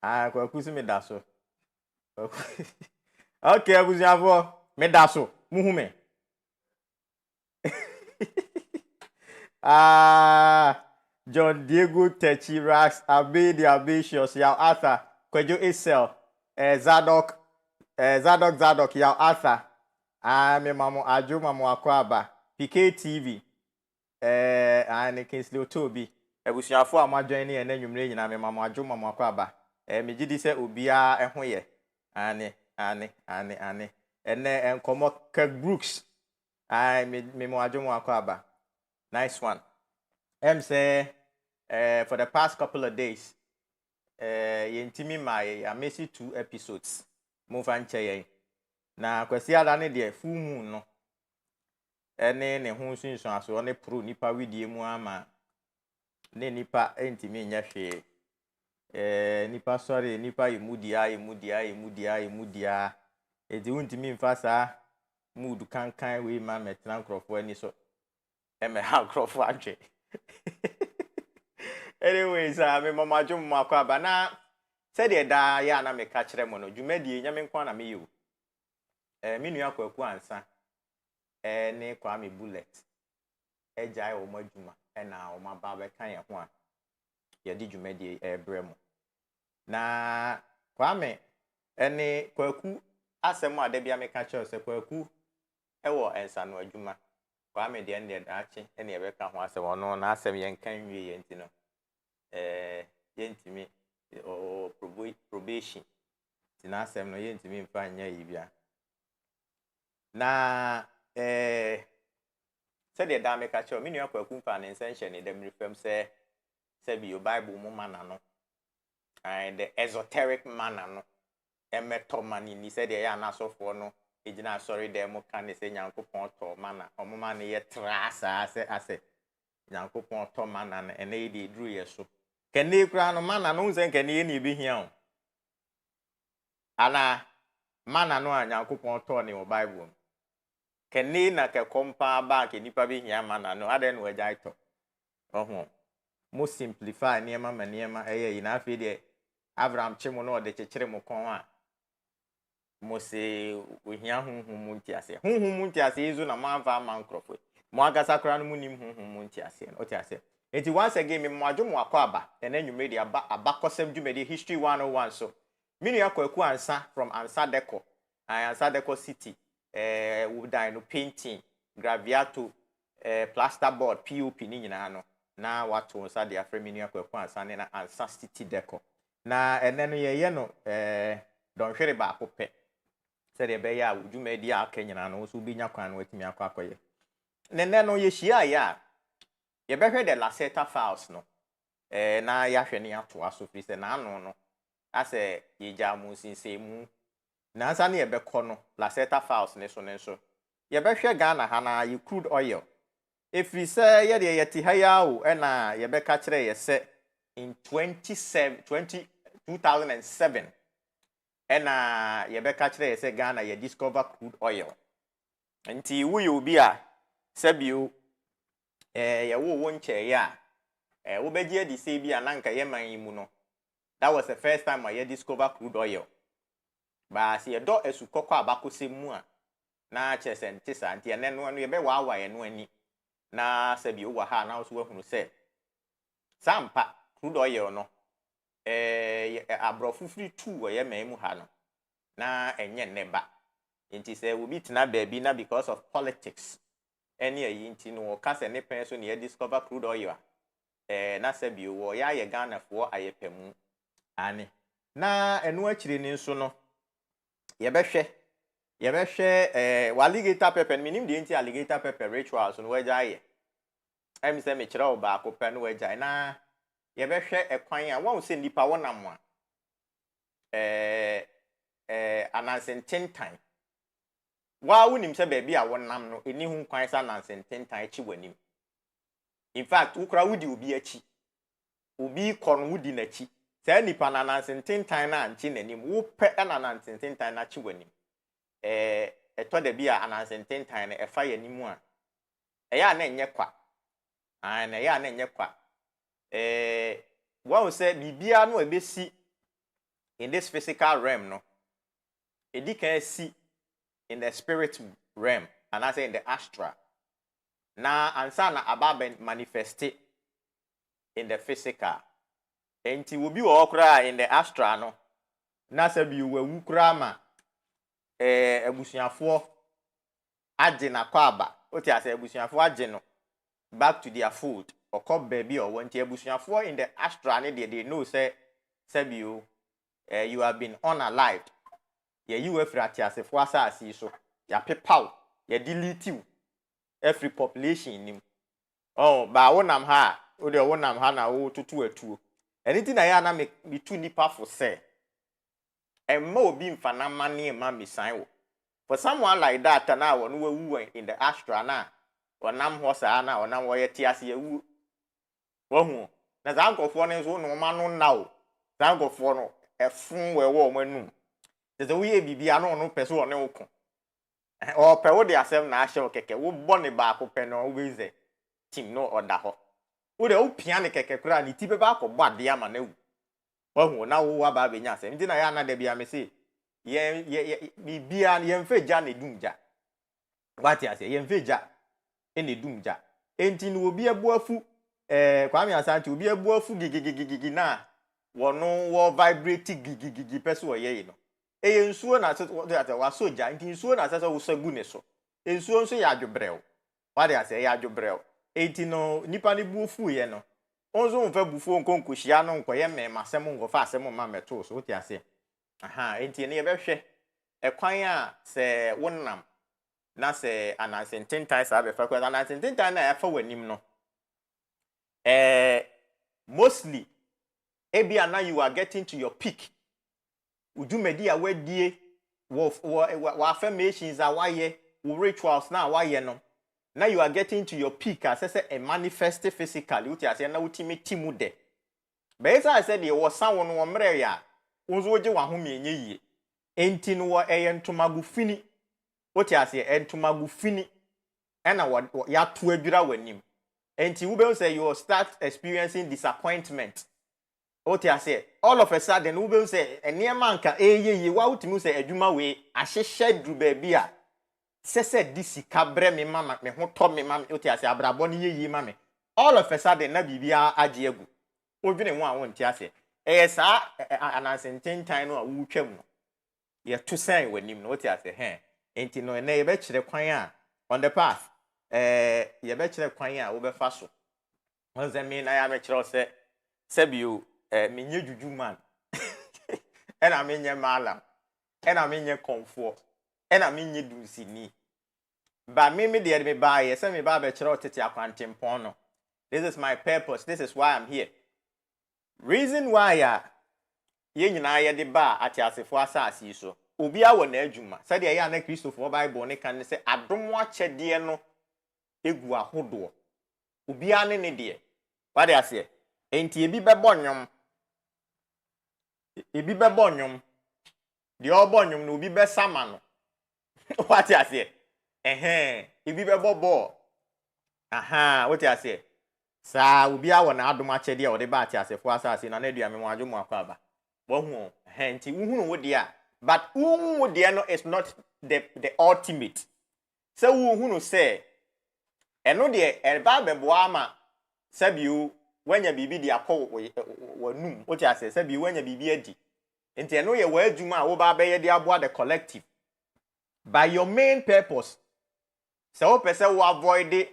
Ah, kwaku si me da so. Okay, abuziafo, me da so. Muhu me. Ah, John Diego Techi Rax, Abedi Abatius, Yao Arthur, Kwejo Isel, Zadok, Yao Arthur. Ah, me mamo Ajo mamo Akwaba, PK TV. And Kingsley Otobi. Abuziafo amadwan ne ene nwumre nyina me mamo Ajo mamo Akwaba. Me gidi se obia ehwo ye. Ane. Ene enkomo Kirk Brooks. Ah, me mo Ajo mo Akwaba. Nice one. Say for the past couple of days, yentimi I missed 2 episodes. Move and che na kwesi ada ne de full moon no. Ene ne ho sunsun aso ne pro nipa widie mu ama ne nipa entimi nya hwe. Nipa sorry nipa imudia. Edi untimi mfasa mood kankan we ma metena nkrofo ani so. Me ha nkrofo adwe. Anyways, me mama jom makwaba na said the da ya na me ka kire mo no dwumadi nya me nkwa na me yo. Me nua kwaku ansa. Ne kwa me bullet. Ejai o madwuma na o maba be kan ye ho a. Ye di dwumadi ebre mo. Na kwa me ene kwaku asem a da bia me ka kire se kwaku ewo ensa no adwuma. Kwa me de ne dachi ene ye be ka ho asem ono na asem ye nkan wie ye ntino. Yentimi probation tina asem no yentimi mfa nya yibia na said the dame ka cho me nua kwaku mfa ne nsenhye ne dem refem se bi o bible mu mana no and the esoteric mana no emeto mani ni said ya na sofo no ejina sorry dem mo kan ne se nyankopon to mana omo mana ye trasa ase nyankopon to mana na ene di dru ye so kene kura no mana no nzen kene ye ni bi hia o ana mana no anyankopon to ne o bible kene na ke kompa ba ke nipa bi hia mana no ade no agya to oho mo simplify niema eye na afi de Abraham chimo no de chekere mo kon a mo se ohia honhom ntiase izu na manfa mankrofo mo agasa kura no munim honhom ntiase no otiase. Eti once again me mwadwom akwaba ena nwumedi abakosem dwumedi history 101 so minu yakwaku ansa from Ansa Deco City wood no painting graviato plasterboard POP ni nyina no na wato nsa de afre minu yakwaku ansa ne na Ansa City Deco na ene no ye no donhwere ba akopɛ se de be ya dwumedi aka nyina no so bi nya kwan no watimi akwakoye nene no ye hia ya ye behwe the Lacerta files no na ya hwe ne ato aso free se na anu no ase ye jamu sinsemu na ansa ne ye bekɔ no Lacerta files ne so ye behwe Ghana ha na ye crude oil efri se ye de ye ti ha ya o na ye beka kire ye se in 2007 na ye beka kire ye se Ghana ye discover crude oil nti wo ye obi a sabio ye wo nche ya wo beje di se bi ananka ye man yimu no that was the first time I discover crude oil ba se ye do esukokɔ abakosem a na chese ntisa nti ene no ye be wa ye no ani na sabio wa ha na so wahunu se sampa crude oil no abrofufri 2 ye man mu ha no na enye neba nti se wo bi tena ba bi na because of politics eni ayi nti no ka se ne pen so ne discover crude oil na sabio wo ya ye Ghana fo ayepemu ani na enu akire ni nso no ye behwe alligator pepper minim de nti alligator pepper rituals no wagya ye em se me kire oba akopɛ no wagya na ye behwe ekwan a won se nipa wonam a anansententan wa wonim se ba bi a wonam no eni hu kwan sa anansententan chi wanim. In fact ukra wudi obi achi obi kon wudi na chi se nipa na anansententan na anchi nanim wo pe na anansententan na chi wanim eto da bi a anansententan na efa yanim a eya na enye kwa na ya na enye kwa what we say bibia no ebesi in this physical realm no edi can see in the spirit realm and I say in the astral na ansa na ababen manifest in the physical enti will be okra in the astral no na say bi wawu kra ma abusuafo age na kwaba oti ase abusuafo age no back to their food or come baby or when abusuafo in the astral they know say you you have been unalived you efrati asefo asase so ya pepaw ya delete you every population nim oh ba wonam ha o de wonam ha na wo tutu atuo anything na ya na me tu nipa for say emma obi mfana mane ma mesan wo for someone like that na won wu in the astral na wonam ho saa na wonam wo yeti ase yawu wohu na zankofo ne so no ma no na o zankofo no efun wewo manum de we bibia no pese wo ne wo ko o pe wo de asem na ahye keke wo bo ne ba ko pe no we ze team no oda ho wo de wo pia ne keke kura ni ti be ba ko bo ade ama na wu wohu na wo wa ba be nya asem ndi na ya na de bia me se ye bibia ye mfeja ne dumja wati ase ye mfeja ene dumja enti no obi abuafu kwame asante obi abuafu gigigigigi na wono wo vibrate gigigigi pese wo ye no nsuo na ate wa soja nti nsuo na ase wo sagu ne so nsuo nso ya adwobrɛw wade ase ya adwobrɛw enti no nipa ne bufu ye no onzo mfa bufu nkonkohia no nkoye mema asem ngofa asem ma meto so wote ase aha enti ne ye behwe ekwan a se wonam na se anasententan sa be fa kwa anasententan na ya fa wanim no mostly ebia now you are getting to your peak udumedi awadie wo affirmations awaye wo rituals na awaye no now you are getting to your peak as say a manifest physically uti ase na utimi timu de be say said the was someone wo mre ya unzo oje wa home enye yie enti no wo entomagu fini uti ase entomagu fini ena ya to adwira wanim enti wo be say you start experiencing disappointment oti ase all of a sudden wo be say eniema nka eyeye wa utimi say adwuma we ahyehye dru ba bia sese disika bre me mama me ho to me mama oti ase abrabo ne yeyi mama all of a sudden na bibia age agu odwene ho a wonti ase sa anasententan no a wo twam no ye to say wanim no oti ase enti no na ye be kire kwan a on the path ye be kire kwan a wo be fa so onze me na ya me kire se sebio menye juju man ena menye malam ena menye comfort ena menye dunsini ba me de me ba ye se me ba be kire otete akwantempon no this is my purpose, this is why I'm here. Reason why ye nyina ye de ba ati asefo asase so obi a wona adwuma se de ya na Christopher Bible ne kan se adom akyede no egu ahodo obi a ne de wade ase enti ebi bebo nwom de obonyom no obi be sama no wate ase ebi bebo bo wate ase sa obi a wona adom akyede a wode ba ati asefo asase na dua me mo adwo mo akwaba wo hu enti wo hu wo de a but wo de no is not the ultimate so wo hu no say eno de eba bebo ama sabiu wanya bibi de akọ wanum wote ase sabiu wanya bibi adi enti eno ye wa adwuma a wo ba be ye de aboa the collective by your main purpose so wo pese wo avoid the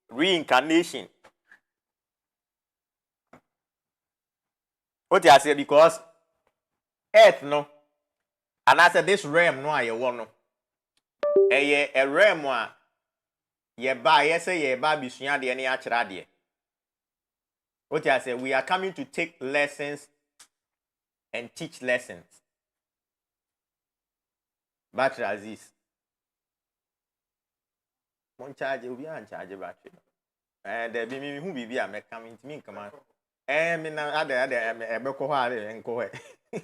reincarnation what I say because earth no and I said this realm no aye wo no a realm a ye ba ye say ye ba bisua de ne a kira de what I say we are coming to take lessons and teach lessons battery Aziz mon charge obi an charge battery there be me who be a me coming to me come on me na ada ebeko ho are nko he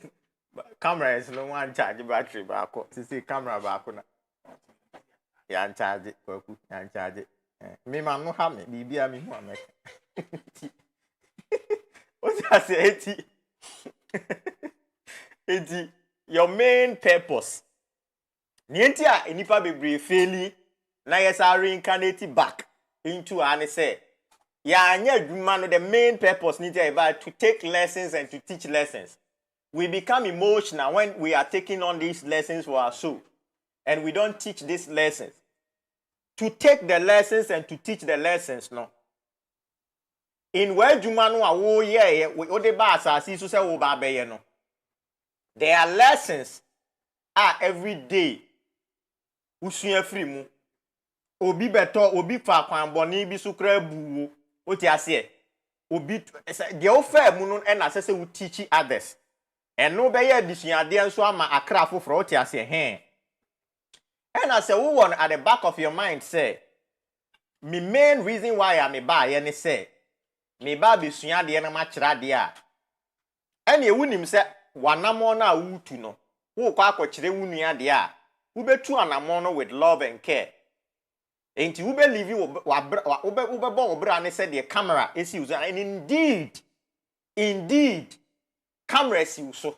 camera is no one charge battery back see camera back na ya charge kwaku ya charge me ma no ha me bibia me hu ameka o What I say, eti your main purpose. Nienti a enipa bebree faili na yesa reincarnate back into an say. Ya anya adwuma no the main purpose need to take lessons and to teach lessons. We become emotional when we are taking on these lessons for our soul. And we don't teach these lessons. To take the lessons and to teach the lessons, no. In where Jumanu are wo ye we odeba asasi so say wo ba beye no. There are lessons every day. Usua free mu. Obi beto obi fa kwan boni bi so kra buwo. Oti ase. Obi de ofa mu no e na se we teach others. And no be ye disuade nso ama akra foforo oti ase he. And I say, who one at the back of your mind say, my main reason why I may buy any say, me ba be suya de na ma kira de a. And you wouldn't say, wanamo na utu no. Who kwa chire wunia de a. Who be two anamono with love and care. Ain't you believe you ube bon brand said the camera is used. And indeed, camera is used. So.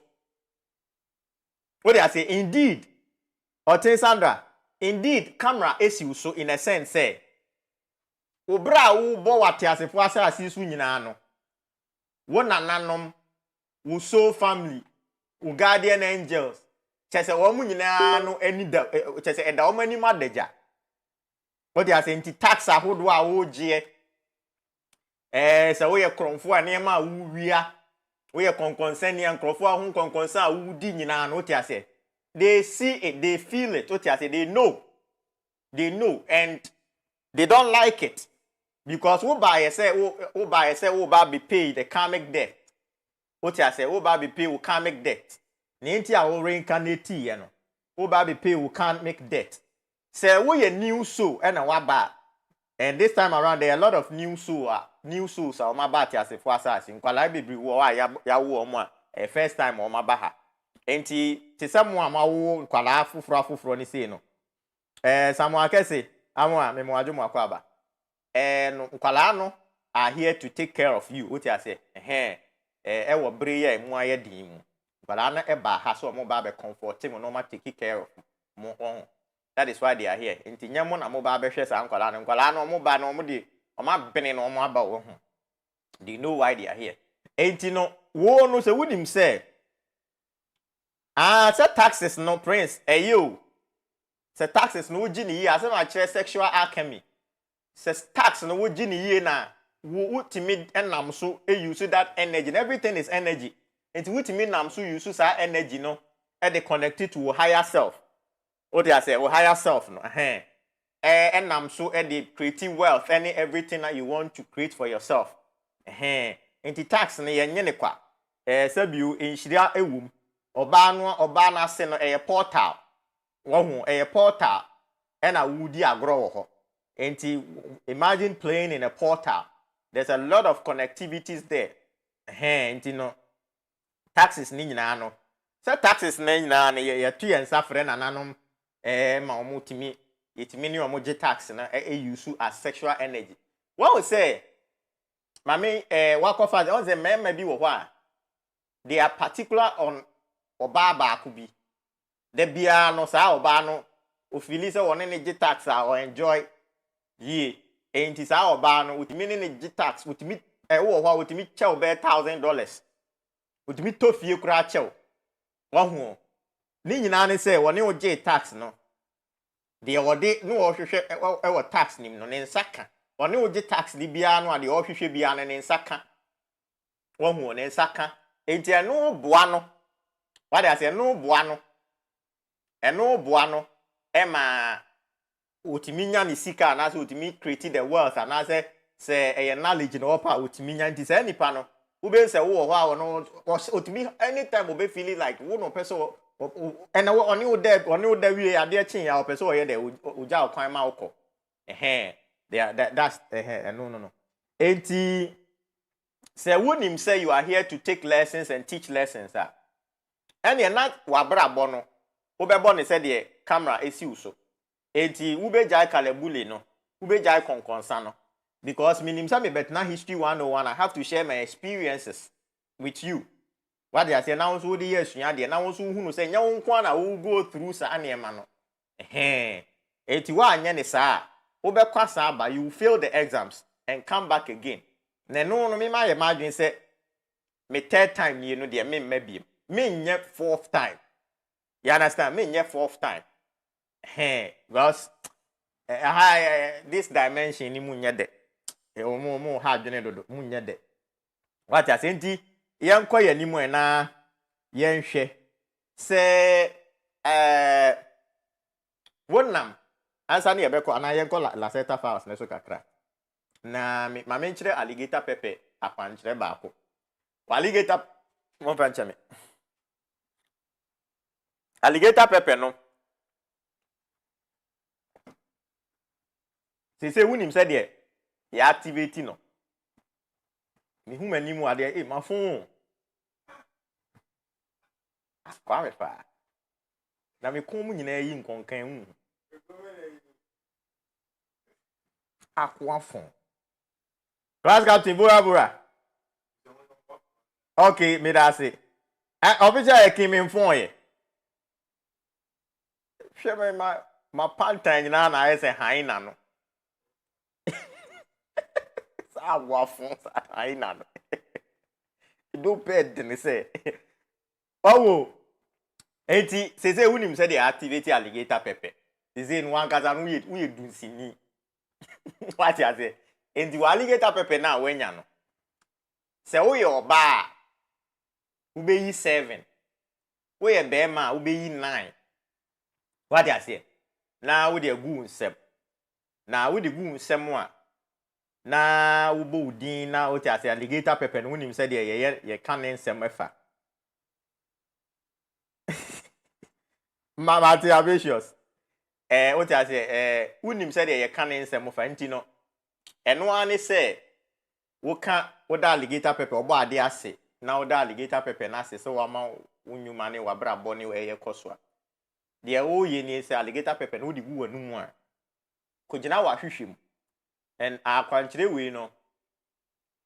What do I say? Indeed. Ote Sandra, indeed, camera is used so in a sense, say, Obra u bo wati asefo asa asisu nyina no. Wo nananom, wo soul family, wo guardian angels. Chese wo mu nyina no eni da chese eda wo mani madeja. What you say nti tax ahodo a wo gie. Se wo ye kromfo a ne ma wo wia. Wo ye konkonsen ne kromfo a ho konkonsen a wo di nyina no what you say. They see it, they feel it. What you say, they know, and they don't like it because who buy be paid the karmic debt. What you say, who buy be paid will karmic debt. Ninti a will reincarnate, you know. Who buy be paid will can't make debt. Say we a new soul and a waba, and this time around there are a lot of new souls. Are my bati as a fuasa. In kwalai be wa ya wo mo first time o mabaha. Enti ti samwa mawo nkwala afufro ni sei no samwa kese amwa memo adwo akwaba no nkwala no are here to take care of you what you say wo bre ya mu aye din mu nkwala na eba ha so mo ba be comforting no ma take care of mo on that is why they are here enti nyamo na mo ba be hwe sa nkwala no mo ba no mo di o ma bene no mo aba wo ho they know why they are here enti no wo no se wudim say say taxes no prince you. Say taxes no gini ye as ma chere sexual alchemy. Say tax no gini ye na wo timid enam so use that energy and everything is energy. Enti wo timid nam so use that energy no e dey connected to higher self. What they say higher self no enam so e dey creating wealth any everything that you want to create for yourself. Enti tax no ye nye ne kwa. Sabiu enhira ewum. Oba na se no portal. Wohu portal and a woody agro wo ho. Enti imagine playing in a portal. There's a lot of connectivities there. Enti no taxes ni nyina no. So taxes na nyina no ye tu yen safre na nanom ma omutimi yetimi ni omoje tax na use as sexual energy. What we say mami wakofa on the men maybe wo ho a they are particular on oba ba kubi de bia no sa oba no ofili se woni ne tax or enjoy ye enti sa oba no utimi ne tax utimi wo ho utimi chew be $1,000 utimi to fie kura chew wo ho ni nyina ne se woni o tax no de wode no wo hwehwe wo tax nim no ne nsaka woni o tax ni bia no ade o hwehwe bia ne nsaka wo ho ne nsaka enti eno boa no what I say no buano ema utiminya ni sika na so utimi create the wealth and say knowledge no pa utiminya nti say nipa no wo be say wo ho a no utimi anytime we be feeling like wo no person and oni wo da wie ade chin ya person wo ye de uja okwan ma ukọ that's no enti say wonim say you are here to take lessons and teach lessons and you're not wabra bono. Ube boni said the camera is so. Eti ube jai kalebule no. Ube jai konkonsano. Because minim sa me bet na history 101. I have to share my experiences. with you. What they say now so the yes nya de na wo so hu no say nya wo nko na wo go through sa na ema no eti wa anya ne sa wo be kwasa ba you fail the exams and come back again na no me ma ye ma dwen say me third time you know de me mabiem me nye fourth time. You understand? Me nye fourth time. Because this dimension ni mu nye de. Mo ha dwene dodo mu nye de. What ya say nti yen koye ni mu na yen hwe se wonam ansa na yebeko ana yen ko Lacerta files na so kakra. Na ma me nkyere alligator pepper akwankyere baako. Alligator mo pancha me. Alligator pepper no. Se wunim se de ya activate no. Mi hu mani mu ade ma fon. Kwa me fa. Na me kon mu nyina yi nkonkan hu. Akwa fon. Class captain bura. Okay, me da say. Official e kin me fon ye. Hwe ma pantan nyina na ese han na no. Sa wa fon sa han na no. Do bed ni say. Owo. Enti se wunim se dey activate alligator pepper. Se no wan kaza no we dunsini. What you say? Enti alligator pepper na wenya no. Se wo ye oba ube yi 7. Wo ye be ma ube yi 9. What you say? Na wo dey gu nsem. Na wo dey gu nsem a na wo bo udin na wo ti ase alligator pepper no wunim se dey ye kan nsem efa. Mama ti ambitious. What you say? Wunim se dey ye kan nsem efa nti no. Eno ani se wo ka wo da alligator pepper obo ade ase na wo da alligator pepper na ase so wa ma unyuma ne wa bra bo ne eye kosua de wo ye ni se alligator pepper no di gu wanu mu a ko gina wa hwehwem en akwankyere we no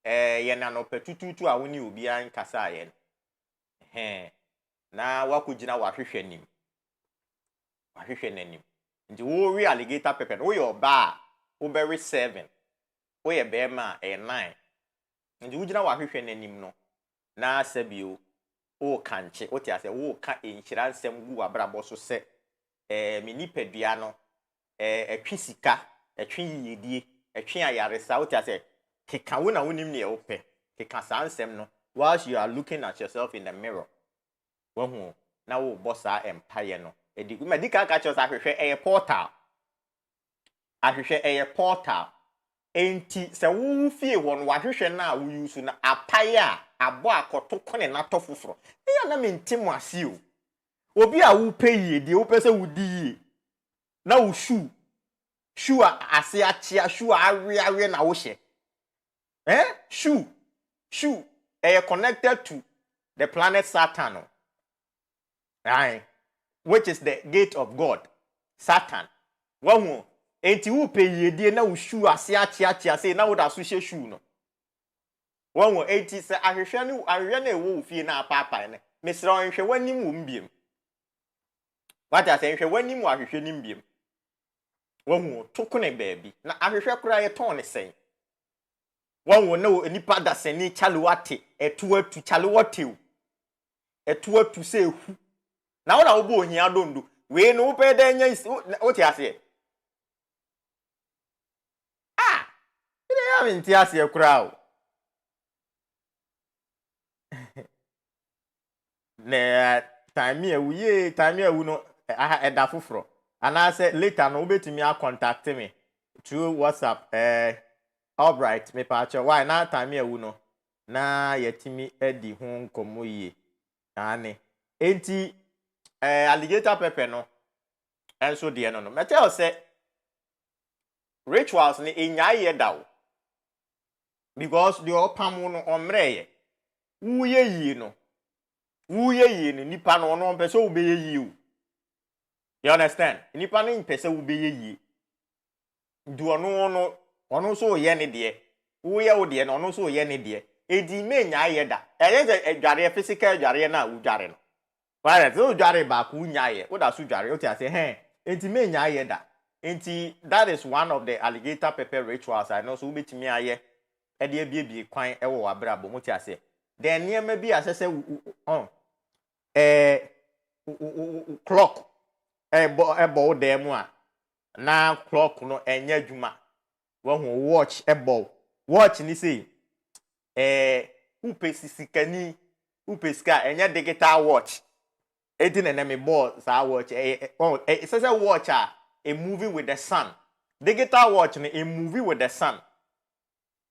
ye na no petututu a woni obi an kasa ye na wa ko gina wa hwehwe nim wa hwehwe nanim nti wo wi alligator pepper no yo ba wo be 7 wo ye be ma 9 nti wo gina wa hwehwe nanim no na sabio o kanche o ti ase wo ka enhyira nsem gu abrabo so se me nipadua no etwe sika etwe yiyedie etwe ayaresa o ti ase keka wo na wonim ne ope keka sa nsem no whilst you are looking at yourself in the mirror wo na wo bossa empire no edi medical catchers ahwehwe portal ahwehwe portal enti se wo fie won wahwehwe na wo use na apaya abo akoto kone na tofoforo ya na mentimu ase o obi a wo peye de wo pese wo di na wo shoe ase achia shoe awe na wo hye shoe connected to the planet Saturn right, which is the gate of God Saturn wo enti wo peye de na wo shoe ase achia say na wo da so hye shoe no wo enti se ahwehwe na ewo fie na papa ne mesra onhwe wanim wo mbiem wata se nhwe wanim ahwehwe nim biem wo tokone baabi na ahwehwe kura ye ton ne sen wo na nipa da seni chalewate etu chalewate etu se ehu na wo na wo bo ohia dondo we no wo pe da nya wo ti ase ide ya minti ase kura o ne time ewu no eda foforo ana say later no obetimi a contact me through WhatsApp all right me pa cho why na time ewu no na yetimi edi ho nkomo yie ane enti alligator pepper no enso de no me tell say rituals ni enyaye dawo because the opam no omreye wuye yi no nipa no no pese wo be yi o you understand nipa no pese wo be yi du ono so ye ne de wo ye wo de no ono so ye ne de edi me nya ye da eye adware physical adware na udware no why so udware ba ku nya ye wo da so udware o ti ase enti me nya ye da enti that is one of the alligator pepper rituals I know so betimi aye e de biebie kwan e wo abrabo mo ti ase then niam bi asese clock ebo dem a na clock no enya adwuma wo hu watch ebo watch ni say upesisikani upeska enya digital watch edi na me ball sa watch it says a watch a movie with the sun digital watch a movie with the sun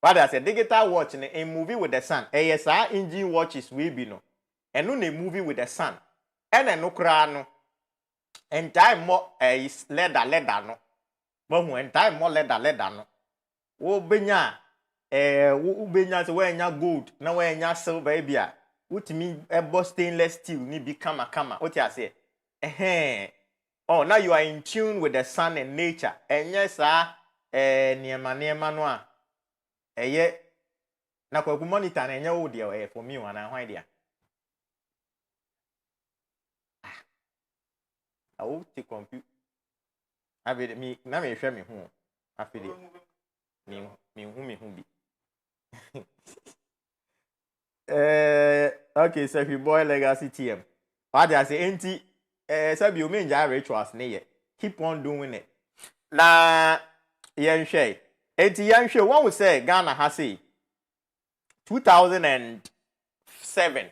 what I say digital watch a movie with the sun yes our engine watches we be no eno na movie with the sun ene no kra no entire more is leather no but when entire more leather no wo benya ubenya se wenya gold na wenya silver bia utimi ebo stainless steel ni bi kama what you say oh now you are in tune with the sun and nature enye sa niema no a eye na kwa monitor na enye wo de for me wana hwan dia I ti compute abi mi na me hwe me hu afide mi hu bi okay so if you boy legacy TM what I say enti so bi o me nja rituals ne ye keep on doing it na yen hwe enti yen hwe one we say Ghana has say 2007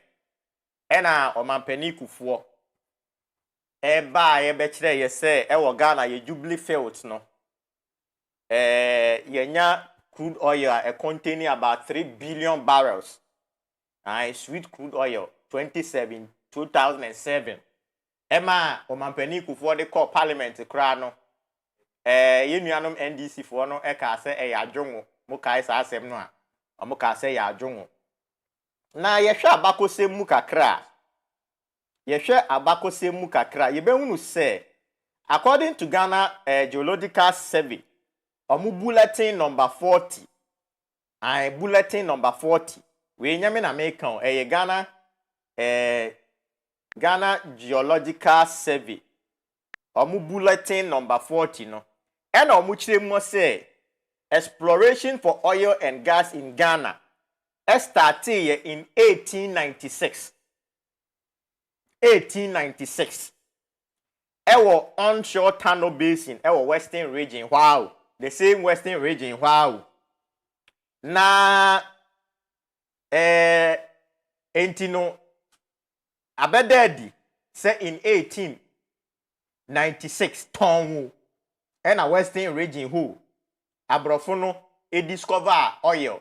ena omampani kufuo ba ye be kire ye say e wo Ghana ye Jubilee fields no yenya crude oil containing about 3 billion barrels sweet crude oil 2007 ema omampani kufuo de call parliament kra no ye nuanom NDC fo no ka se ya adwonwo mo kai sa asem no a mo ka se ya adwonwo na ye hwe abakosem mu kakra ye behunu se according to Ghana Geological Survey bulletin number 40 bulletin number 40 we nyame na make Ghana Geological Survey bulletin number 40 no and chire mo say exploration for oil and gas in Ghana started in 1896 ewo onshore tunnel basin ewo western region wow the same western region wow na entino abedadi say in 1896 tonwu na western region who abrofo no discover oil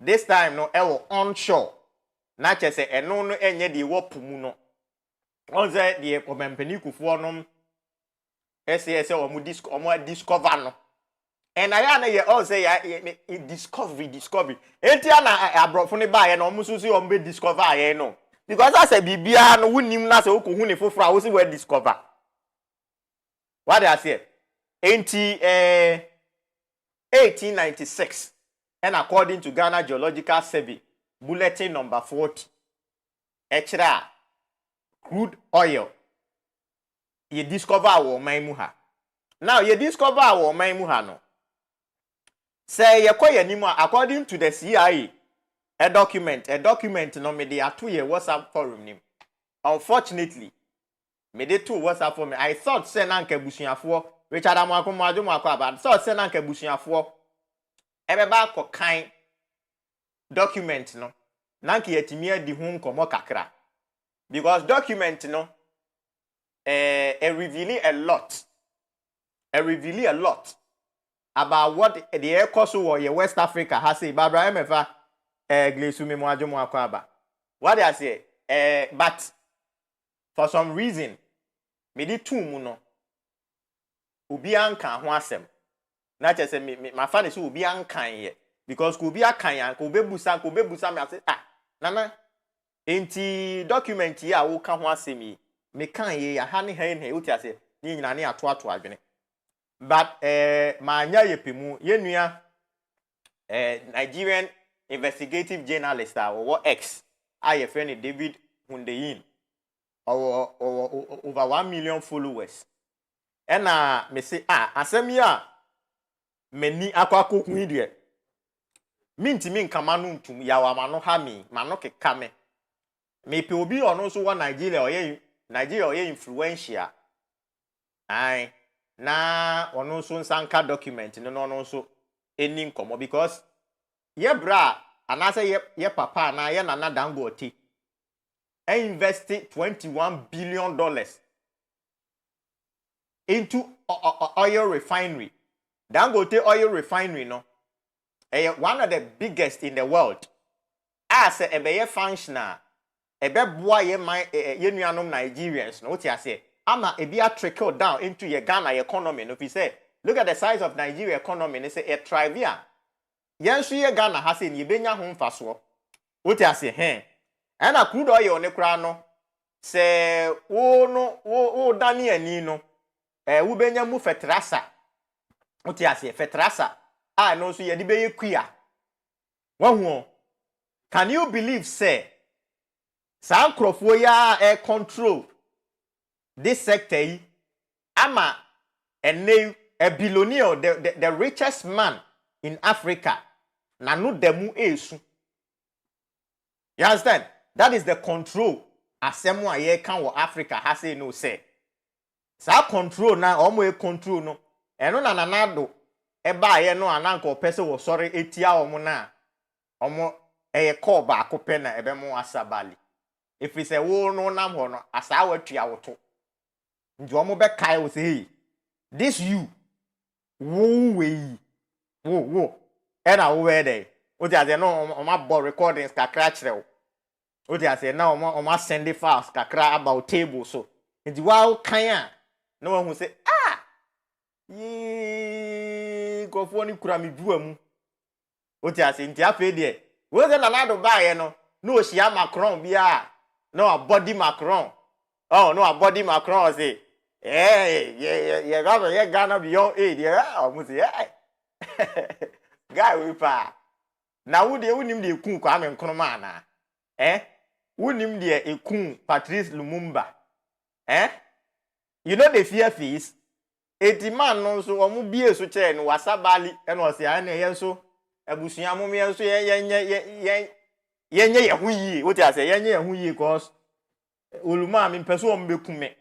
this time no ewo onshore na chese eno no enye de wopumu no onze de omampani kufuo no ese omu discover no and aya na ye onze ya discovery enti na abrofo ne ba ye no omu susu omu be discover ye no because as a bibia no wunim na se okohu ne foforo a wo se we discover what I say enti 1896 and according to Ghana Geological Survey bulletin number 40 extra crude oil you discover our man ha now you discover our man ha no say ye koye nimu according to the CIA a document no me dey ato ye WhatsApp forum nim unfortunately me dey to WhatsApp forum I thought say na nka busuafo Richard Amakomo adwumako about thought say na nka busuafo ebeba kokan document no na nka yetimi adi hu nkomo kakra because document no revealing a lot about what the air course war ye West Africa has say Barbara Emefa glesumi mo adwomo akwa what they say but for some reason me di tum no obi anka ho asem na chese me mafa ne so obi ankan ye because ko obi akan ya ko bebusa me ase nana enti document yi a wo ka ho asem yi me kan ye ya ha ne ha ne uti ase ni nyina ne ato adwene but ma anya ye pemu ye nua Nigerian investigative journalist or X. I friend David Hundeyin. Or over 1 million followers. And me say asemia meni akwako media. Minti min kamanu tum yawa mano ha mi mano kekame. Me pe obi ono so wa Nigeria or ye influential. Aye. Na ono so nsanka document no no so eni nkomo because ye bra anase ye papa na ye nana Dangote invested $21 billion into oil refinery. Dangote oil refinery no one of the biggest in the world. As a be functional ebe boa ye nuanom Nigerians no what you say ama e be trickle down into your Ghana economy no fi say look at the size of Nigeria economy and say a trivia yen so ye Ghana ha say ni benya ho mfaso what you say and a crude oil ne kra no say wo dani ani no wo benya mu fetrasa what you say fetrasa no so ye di be ye kuya wahu can you believe say San Crawford ya control this sector yi ama a billionaire the richest man in Africa na no demu esu. You understand? That is the control asemu a ye kan wo Africa ha say no say. Sa control na omo e control no eno na nanado e ba ye no ananka opese wo sorry etia omo na omo eye call ba akopɛ na ebe mo asabali. If we say wo no nam ho no asa watua woto. Nti omo be kai wo say hey, this you wo we wo and I we there. O dia say no omo bo recordings kakra kire. O dia say na omo send files kakra about table so. Nti wa kan a no one who say ye gofo ni kura mi du amu. O dia say nti afa de wo say na do ba ye no no ohia Macron bia no a body Macron. Oh no a body Macron say yeah Ghana beyond aid yeah almost yeah guy we pa na wo de wonim de ekun kwa me nkonoma na wonim de ekun Patrice Lumumba you know the fear fees eti man no so omo bie so che no wasabali eno o se na ye so abusua mo me so yenye hu yi what you say yenye hu yi cause oluma mi peso o mbekume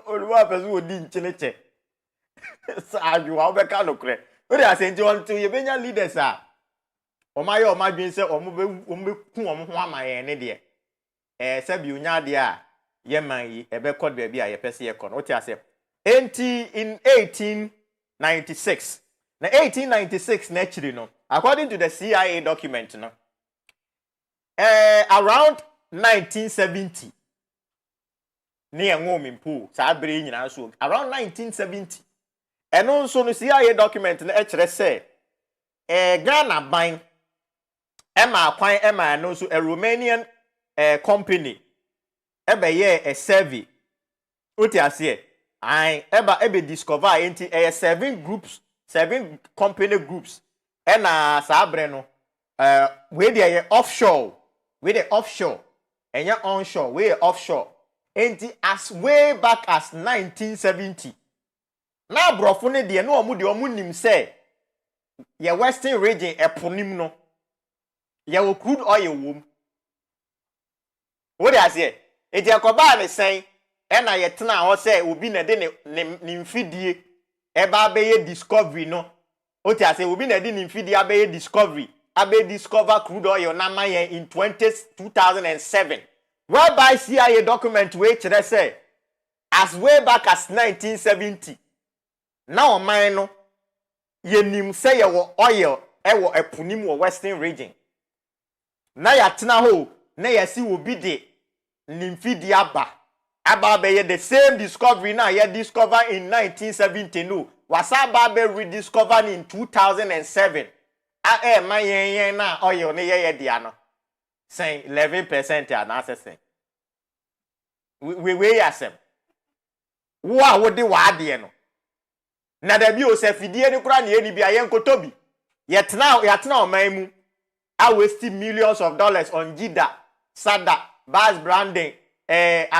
oluma peso odi ncheneche sa ajuwa obeka no kre what you say nti on to ye benya leaders o maye o madwen se o mbeku o ho amaye ne de sabi unya de ye man yi ebe kod ba bia ye pese ye kon what you say enti in 1896 na 1896 naturally no according to the CIA document no around 1970 ne enwo mimpo sa abere nyina so around 1970 eno nso no CIA document na kire say Ghana ban kwan no so a Romanian company ye a survey uti ase ebe discover enti 7 company groups na sabre no we dey offshore enya onshore we offshore enti as way back as 1970 na brofo ne de no omu de omu nim say ye western region eponim no ye wo crude oil wom wo dey ase enti akoba ne sen na ye tena ho say obi na de ne mfidie eba be discovery no oti ase obi na di nimfidi abe discovery abe discover crude oil na maye in 2007 whereby CIA document we kire say as way back as 1970 now man no ye nim say ye wo oil e wo epunim wo western region na ya tena ho na ya si obi de nimfidi aba be the same discovery na ye discover in 1970 no wasaba be rediscovered in 2007 man yen na oil ne ye dia no say 11% an assessing we yasem wo a wo de wa de no na da bi o se fidie ni kura na ye ni bia ye nkotobi yetna o man mu I waste millions of dollars on Jida, Sada, Bas branding,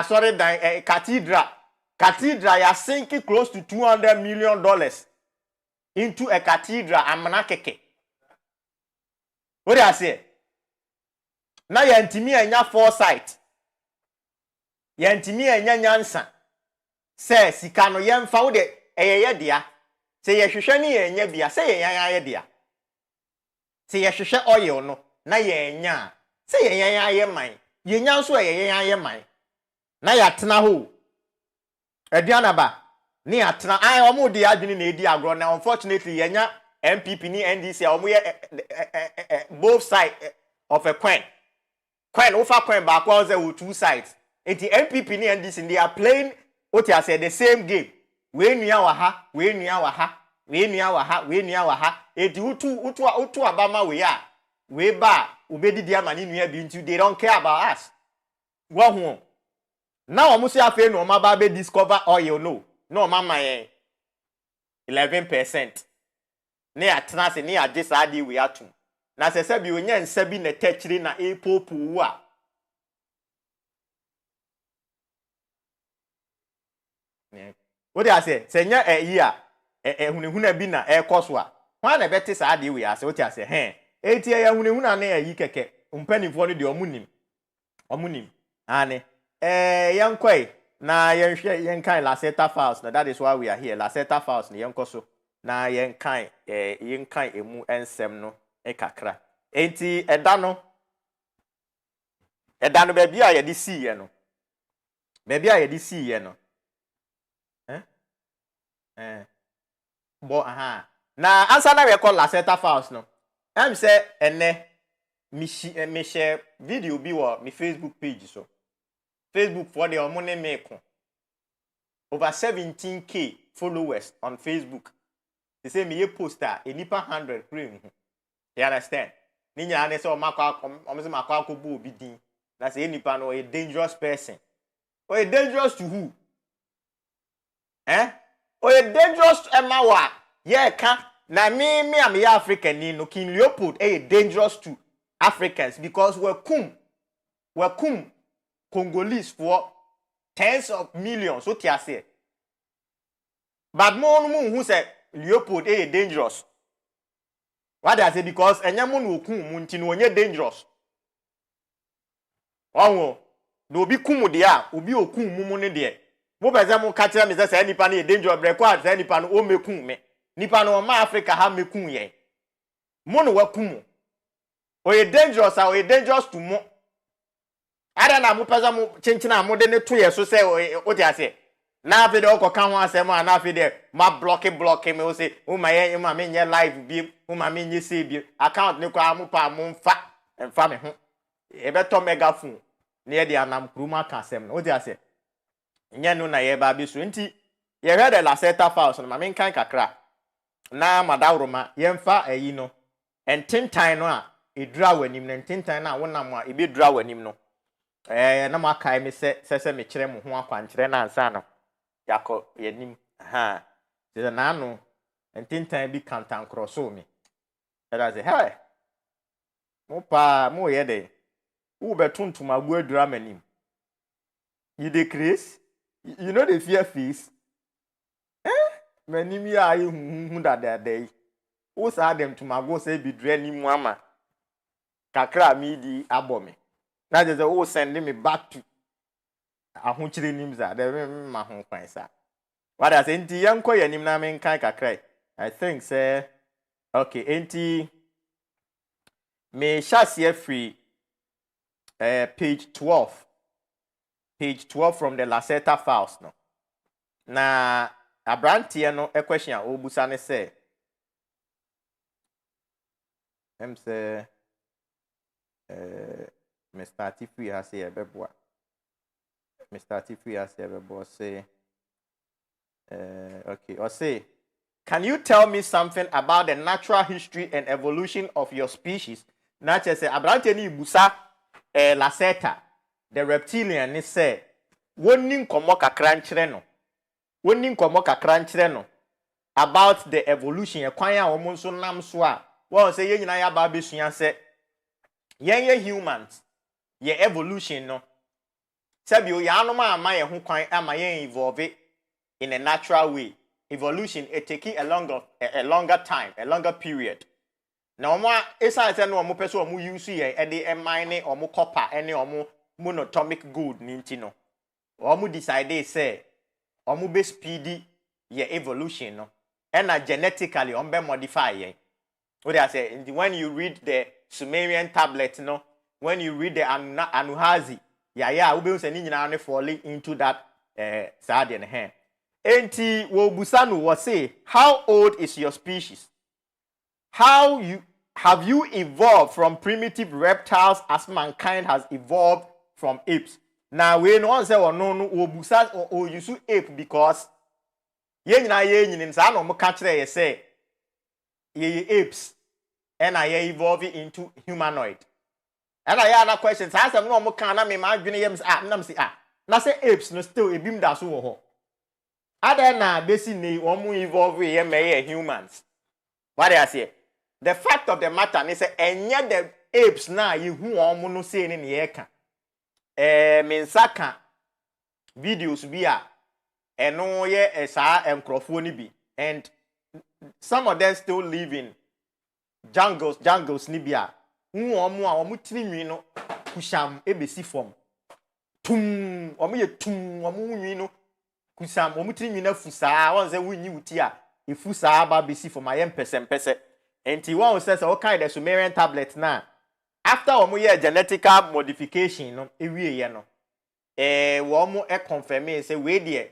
sorry, cathedral. Cathedral, you are sinking close to $200 million into a cathedral. Amanakeke. What do I say? Now you intimi enya foresight. You intimi enya nyansa. Say sikano yemfa wo de eyeye dia. Say ye hwehwe ni enya bia. Say ye yan dia. Say ye hwehwe oil no na ye nya. Say ye yan ye man. Ye nya so ye yan ye man. Na ya tena ho. Aduana ba. Ni atena ai omo de adwene na edi agro na unfortunately ye nya MPP ni NDC omo ye both side of a coin. Coin over coin back was with two sides. It the MPP ni NDC they are playing what I said the same game. We nua wa ha, we nua wa ha, we nua wa ha, we nua wa ha. Eti utu abama we ya. We ba ubedi dia mani nua bi ntu they don't care about us. Wo ho. Now omo se afa no ma ba be discover oil no. No mama 11%. Ne atena se ne age saadi we atum. Na se bi onye nsa bi na techiri na epopu a. What I say? Se nya yi a hunehuna bi na ekoso a. Hwan na beti saadi we ase what I say eti ya hunehuna na yi keke. Mpanifo no de omunim. Ane yankoi na yenkan Lacerta files na that is why we are here. Lacerta files na yenkoso na yenkan emu ensem no kakra. Enti eda no baby a ye di see ye no. Baby a ye di see ye no. Bo aha. Na answer na we call Lacerta files no. Am say ene me share video bi wo me Facebook page so. Facebook for the money make over 17k followers on Facebook. They say me a poster a nipa 100 cream. You understand? Ninya ane say o makwa ko bu obi din. Na say nipa no a dangerous person. Or a dangerous to who? Or a dangerous to Emma. Yeah, can na me am African ni no King Leopold a dangerous to Africans because we're kum Congolese for tens of millions. What you say? But more who said Leopold is dangerous. What I say because enyamun wo kum munti no onye dangerous. Onwo no obi kum dia, obi okum mumu ne de. Mo beze mo ka kire me say nipa na dangerous break say nipa no o mekum me. Nipa no ma Africa ha mekum ye. Mo no wa kum. O ye dangerous or ye dangerous to mo. Ada na mo pesa mo chinchina mo de ne to ye so say o ti ase na afi de okoka ho asem na afi de ma block me o say o ma ye ma me nye live bi o ma me nye say bi account ne kwa mo pa mo mfa me ho e beto megaphone ne ye de anam kuruma ka asem o ti ase nye no na ye ba bi so nti ye hwe de Lacerta files no ma me kan kakra na madawroma ye mfa ayi no entintan no a edura wanim na entintan na wonam a ebe dura wanim no na makai me se me kire mo ho akwankyere na ansa no yakọ yanim se na no entintan bi kantan kroso me era say hey mo ye de wo betuntum agu adura manim you decrease you know the fear face manim ya yi hu dadadai wo sa dem tumago say bi dura ni mu ama kakra mi di abome na just send me back to ahunchire nimza de ma ho kwan sa what I say nti yanko yanim na men kan kakrai I think say okay enti me share free page 12 from the Lacerta files no na abrantie no a question obusa ne say say Mr. Tifu has a beboa. Mr. Tifu has a beboa say, okay, or say, can you tell me something about the natural history and evolution of your species? Nature say, Abranteni Busa Lacerta, the reptilian, is say, Wonin komoka cranchre no. about the evolution ye kwan a omo nso nam so a won say ye nyina ya ba besua say ye humans ye evolution no sabio ya anoma ama ye ho kwan ama ye evolve in a natural way. Evolution it take a longer time, a longer period. Now omo esa say no omo person omo use ye e de mine omo copper any omo monatomic gold ni nti no. Omo decide say omo be speedy ye evolution no. And genetically on be modify ye. What I say when you read the Sumerian tablet no, when you read the Anuhazi, we be say ni nyina falling into that sad and hand. Enti wo busanu was say, how old is your species? Have you evolved from primitive reptiles as mankind has evolved from apes? Now we know say no wo busa or use ape because ye nyina sa no mo ka kire ye say ye apes and I evolving into humanoid. And I have a question. So I said no mo kan na me ma adwene yem na me say na say apes no still ebim da so wo ho. Other na basi ni omo evolve ye me humans. What I say? The fact of the matter is say enye the apes na ye hu omo no say ni ye ka. Me nsaka videos bi a eno ye sa enkrofo ni bi and some of them still live in jungles ni bi a hu omo a omo tirinwi no kusham ebesi form. Tum omo ye tum omo nwi no kusam omuti nyina fusa won say wunyi wuti a efusa ba besi for my pese enti won say o kind the Sumerian tablet na after omo ye genetical modification no ewie ye no wo mo confirm say we de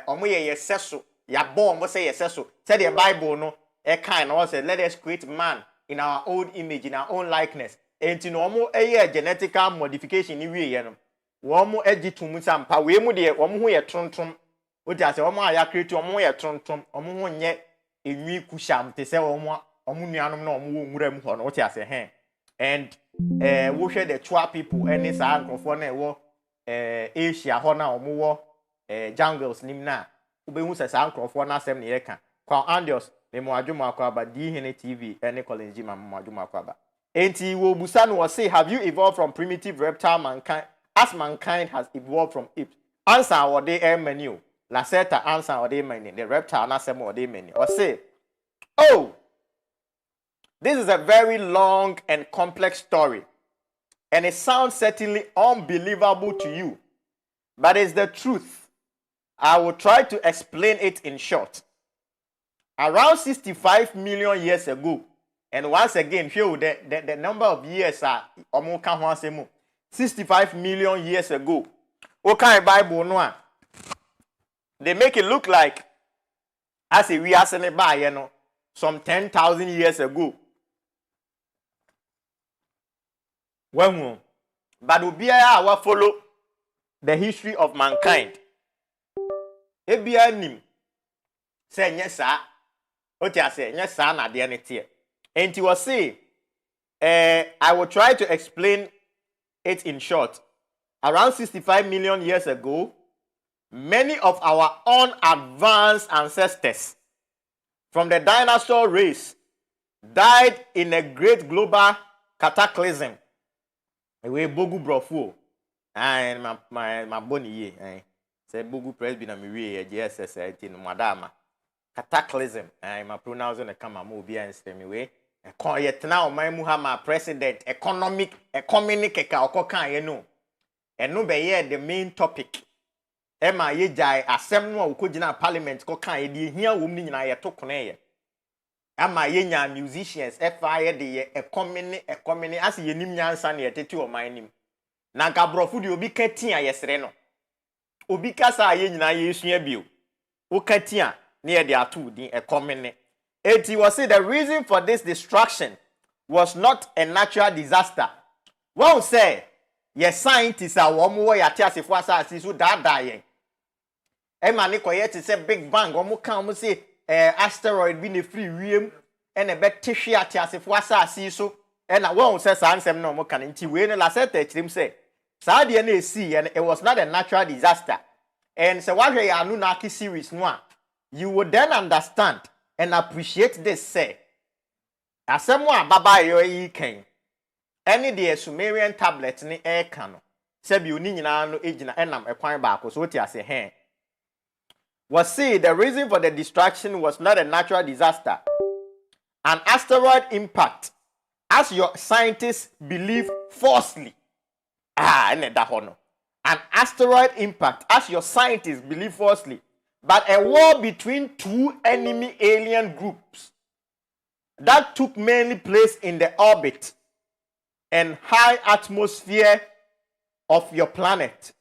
omo ye seso ya bo omo say ye seso say the Bible no kind no say let us create man in our own image, in our own likeness. Enti no omo ye genetical modification ewie ye no womo egi tumusam pa we mu de womo ho ye trontom odi ase womo aya create womo ye trontom womo ho nye enwi kusham te se womo nuanom na womo wo nwura mu ho no odi ase he and wo hwe the Chua people any sa nkofo na wo Asia ho na womo wo jungles nim na obehu se sa nkofo na asem na ye ka kwa andios me mo adwuma akwaba Kyidomhene TV any college ma mo adwuma akwaba enti wo busa no say have you evolved from primitive reptile mankind as mankind has evolved from apes? Answer or they menu. Lacerta answer or they menu. The reptile answer or they menu. Or say, oh, this is a very long and complex story. And it sounds certainly unbelievable to you. But it's the truth. I will try to explain it in short. Around 65 million years ago, and once again, here the number of years are 65 million years ago. What kind of Bible no? They make it look like as if we are saying by you know some 10,000 years ago. Well, but we follow the history of mankind. Ebianim say yes sir. What you say yes sir na de ne and he was say I will try to explain it in short. Around 65 million years ago, many of our unadvanced ancestors from the dinosaur race died in a great global cataclysm. We bogu brofo and my boni ye say bogu presby na mi JSS 18 madama cataclysm and my pronouncing the kama mo bi answer we yet now my Muhammad president economic keka okokan ye no eno be ye the main topic ema ye jai asem no okogina parliament kokan ye de hia wom ni nyina ye tokone ye ama ye nya musicians FI de ye economy as ye nim nyansa na ye tete o man nim na gabrofu de obi katia ye sere no obi kasa ye nyina ye sua bio o katia na ye de atu din economy. It was said the reason for this destruction was not a natural disaster. One say, yes, scientists are one more yatiasi for us who dying. Emma Nicoyet is a big bang, or more come say asteroid being a free realm and a bed tissue atiasi for us so. And I won't say answer no more can into when Lacerta him say, Saudi sea and it was not a natural disaster. And so what they are Nunaki series no. you would then understand and appreciate this say. Asemo ababa yi ken. Any the Sumerian tablet ni e kano. Sebi uni nyina no ejina enam ekwan baako so ti ase hen. Was see the reason for the destruction was not a natural disaster, an asteroid impact, as your scientists believe falsely. An asteroid impact, as your scientists believe falsely, but a war between two enemy alien groups that took mainly place in the orbit and high atmosphere of your planet.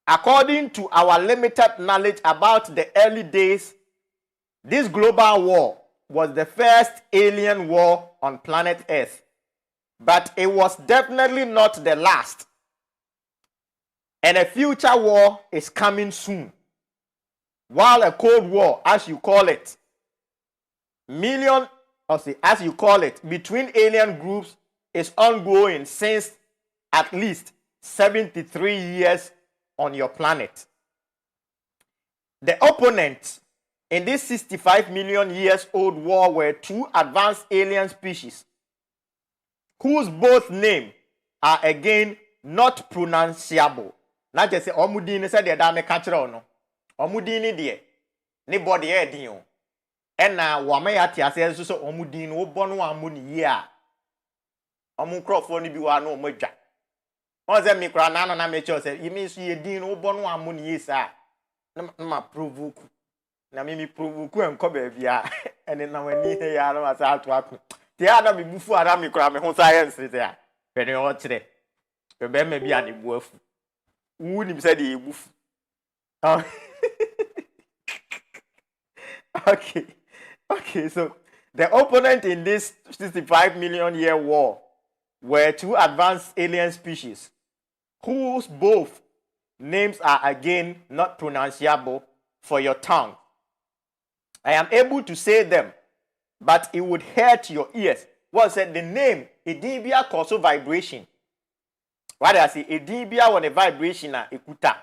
According to our limited knowledge about the early days, this global war was the first alien war on planet Earth, but it was definitely not the last. And a future war is coming soon. While a Cold War, as you call it, between alien groups is ongoing since at least 73 years on your planet. The opponents in this 65 million years old war were two advanced alien species whose both names are again not pronounceable. Not just say omudini said the dame kachiro no. Omudini de ni body e din o. Ena wame ya ti ase so omudini wo bonu amuni ye a. Omu crofo ni bi wa no omodwa. On say me kra na no na me cho say yimi so ye din wo bonu amuni ye sa. Na provoke. Na me provoke enko ba bia. Ene na wani he ya no asa ato ako. Ti ya na me bufu ara me kra me ho science te ya. Pene o kire. Be me bia de buafu. Wouldn't say the woof. Okay, so the opponent in this 65 million year war were two advanced alien species whose both names are again not pronounceable for your tongue. I am able to say them, but it would hurt your ears. What said the name? A dBA causes vibration. What I say, a dBA on a vibration na ekuta.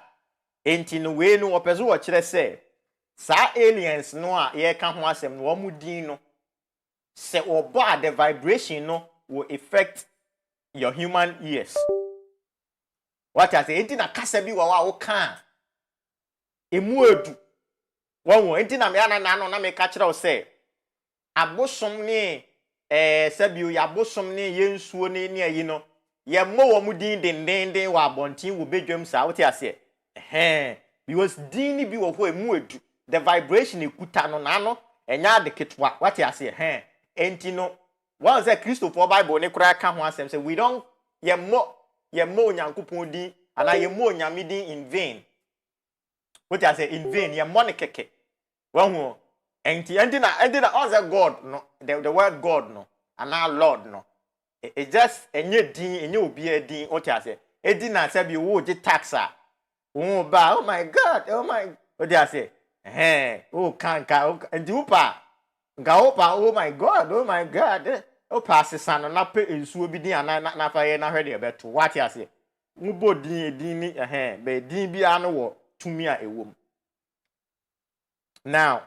Enti no we no opezo wo kire say, sa aliens no a ye ka ho asem no omu din no. Se obo the vibration no will affect your human ears. What I say, enti na kasa bi wa wo kan. Emu edu. Wo enti na me ana no na me ka kire wo say, abosom ni sabiu ya abosom ni yensuo ni ayi no. Ye mo wo mu din den wa abontin wo bedwam sa wo ti ase because din ni bi wo ho emu edu the vibration ekuta no na no enya de ketwa what ti ase enti no one say Christopher Bible ne kura ka ho asem say we don't ye mo Onyankopon din ana ye mo Onyame din in vain what ti ase in vain ye mo ne keke one ho enti na all say God no the word God no ana Lord no. It just enye din enye obi edin o ti ase edin na say bi wo je taxa oh my god o ti ase o kanka ndi upa nga upa oh my god o pass san na pe ensuo bi din na fa ye na hwede be to what ti ase mu bo din ni be din bi anu wo tumi a ewom now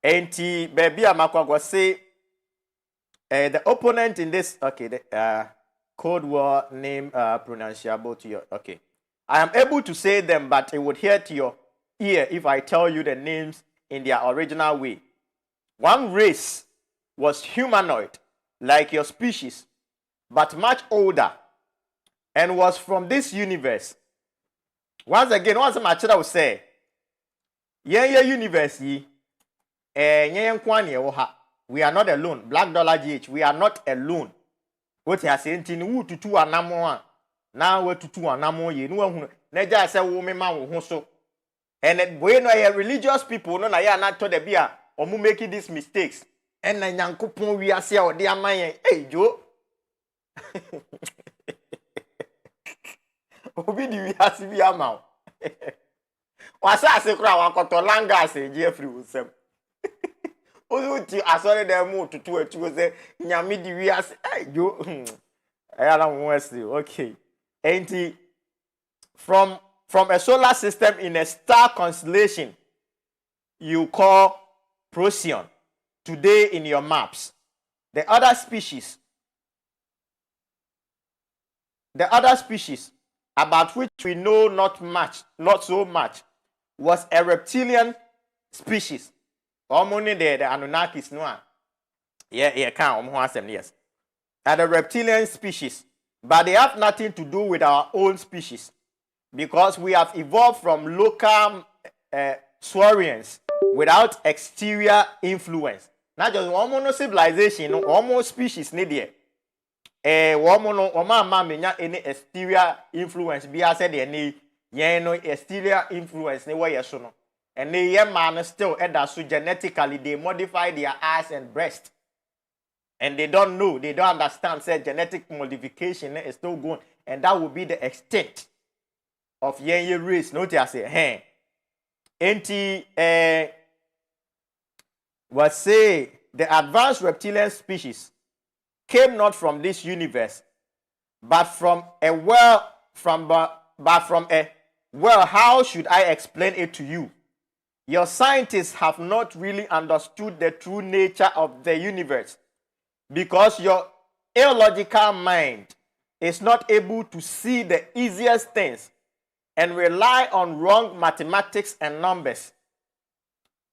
enti baby amakwagwa say the opponent in this, the Cold War name pronounceable to your, I am able to say them, but it would hurt your ear if I tell you the names in their original way. One race was humanoid, like your species, but much older, and was from this universe. Once again, my child will say, universe, we are not alone. Black Dollar GH, we are not alone. What you are saying, Tinu to two and more. Now we're to two and more. You know, Neja say, woman, man, so. And when I are religious people, no, I are not told the beer or making these mistakes. And then young coupon, we are saying, dear man, hey, Joe. Obi di we are see amount. What's that? Say, crowd, I got to langa, say, Jeffrey will say. Ozuti asore dem mo tutu etu say nyame di wi ase jo ayala Wesley okay enti from a solar system in a star constellation you call Procyon. Today in your maps. The other species about which we know not so much, was a reptilian species. Omoni the Anunnakis no. Yeah, yes. And a reptilian species. But they have nothing to do with our own species. Because we have evolved from local saurians without exterior influence. Not just one civilization, almost species need there. Any exterior influence be as said any exterior influence ne way so no. And the man still so genetically they modify their eyes and breast. And they don't know, they don't understand say genetic modification is still going, and that will be the extent of yen race. Note I say, was say the advanced reptilian species came not from this universe, but from a well, how should I explain it to you? Your scientists have not really understood the true nature of the universe, because your illogical mind is not able to see the easiest things and rely on wrong mathematics and numbers.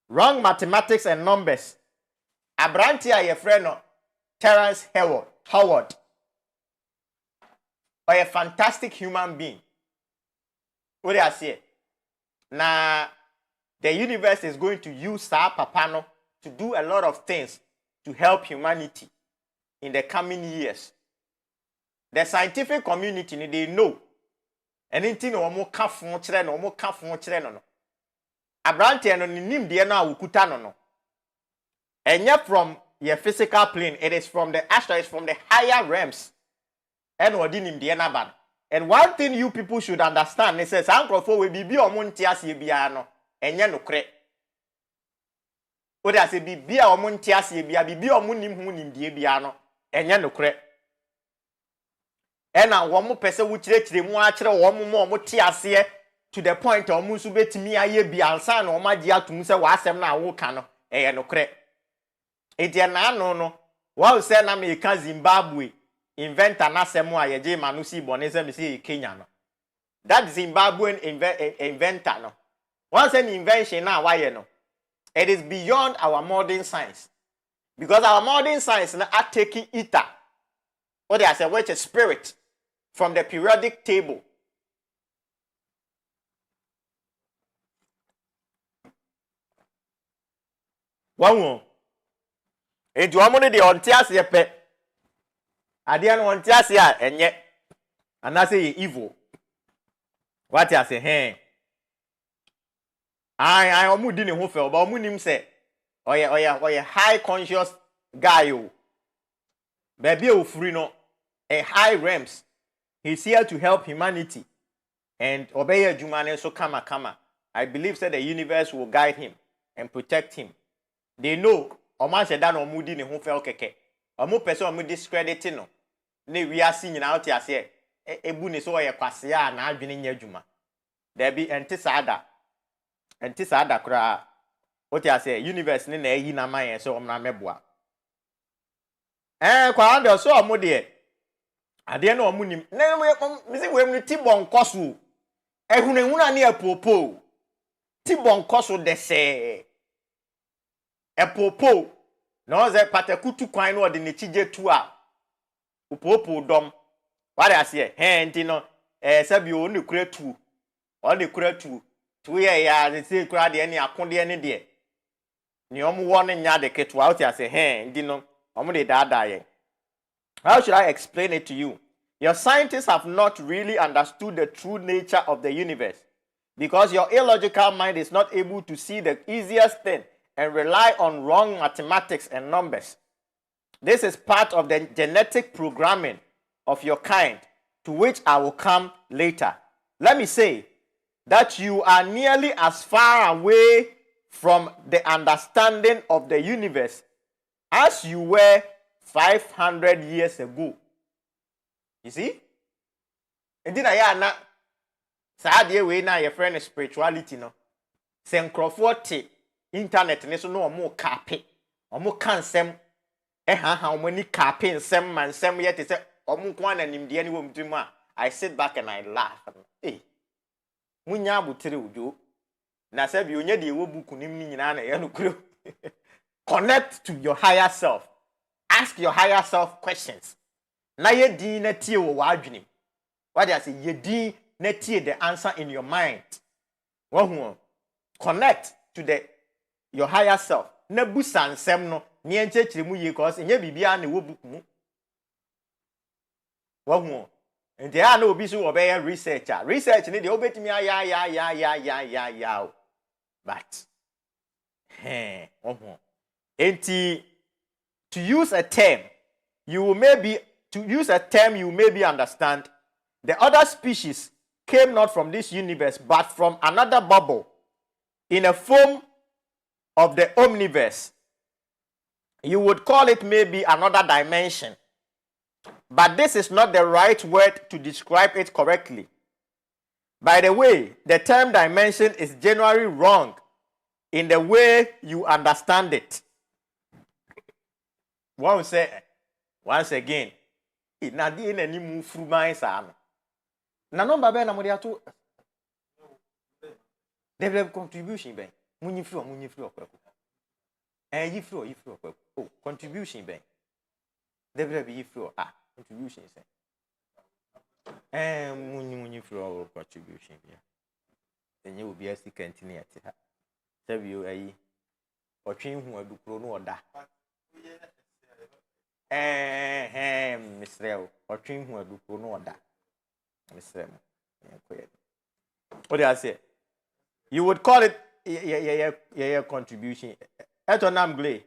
Wrong mathematics and numbers. Abrantia your friend Terence Howard, or a fantastic human being. What do I say? Now, the universe is going to use Papano to do a lot of things to help humanity in the coming years. The scientific community, they know. Anything no more kafun chire no more kafun chire no. Abrantia no nim de na ukuta no. Enya from your physical plane, it is from the astral, it's from the higher realms. And odinim de na ban. And one thing you people should understand is that Ankrofo will be omunti asie bia no. Enya no kre. Odi ase bibia omunti asie bia bibia omunim hu nim de bia no. Enya no kre. Ena womo pese wo kirekire mu a kire womo mo mo te ase to the point omo nso betimi aye bia ansa na omo agi atum se wa asem na wo ka no eye no kre. Edi na no wa se na me ka Zimbabwe inventor na asem a ye je ma no si bone se me se Kenya no. That Zimbabwean inventor no. Once an invention na wa ye no. It is beyond our modern science. Because our modern science are taking ether, what they say, which is spirit, from the periodic table. One more. And you want the on tears ye pe. I didn't want tears here, and yet, and I say evil. What I say, hey. I almost didn't who fell, but Munim say. Or a high conscious guy, baby of free no, a high realms. He's here to help humanity and obey a Jumane so kama. I believe that the universe will guide him and protect him. They know Oma Shedan or Moody ne who fell keke. Or more person mu discrediting no. Ne we are seeing out here say ebuni so a kwasia na adwene nya adwuma. There be antisada kra. What I say, universe ni na eyi na man so omna meboa. Kwa ande so omo de. Ade na omo nim. Na me se wem ni tibon koso. Ehunahuna na epopo. Tibon koso de se. Epopo. Na ze patakutu kwan no de ne chije tu a. Upopo dom. What I say, nti no sabi o ne kura tu. O ne kura tu. Tu ye ya de se kura de ne akonde ne de. Ni omu won nya de ketu out ya say ndi no omu de da ye. How should I explain it to you? Your scientists have not really understood the true nature of the universe, because your illogical mind is not able to see the easiest thing and rely on wrong mathematics and numbers. This is part of the genetic programming of your kind, to which I will come later. Let me say that you are nearly as far away from the understanding of the universe as you were 500 years ago. You see? Indeed, I na sad ye we na your friend spirituality no. Se nkrofo te internet ne so no omo kape omo kan sem ha omo ni kape nsem man sem yet say omo kwa na nimde ne wo mdum a I sit back and I laugh. Munya abutire ujo na se bi onye de wo buku nim ni nyina na ye no kuro. Connect to your higher self. Ask your higher self questions. Na ye din na tie wo wadwenim. What I say ye din na tie the answer in your mind. Connect to your higher self. Na busa nsem no ne enchechire mu ye cause nye bibia na wo buku mu. And there are no bisu obey researcher. Research need the obey me ya. But to use a term you maybe understand the other species came not from this universe but from another bubble in a form of the omniverse. You would call it maybe another dimension. But this is not the right word to describe it correctly. By the way, the term dimension is generally wrong in the way you understand it. Once again, na di na ni mu fruman sa no. Na number be na mo dia to develop contribution ben. Munyi fro okwaku. Yi fro okwaku. Oh, contribution ben. Develop yi fro contribution say. Munyi fro contribution bia. Enye obi asi continue ati ha. Sabi o ayi. Otwen hu adukuro no oda. Misrel. Otwen hu adukuro no oda. Misrel. What do I say? You would call it contribution. Etonam glay.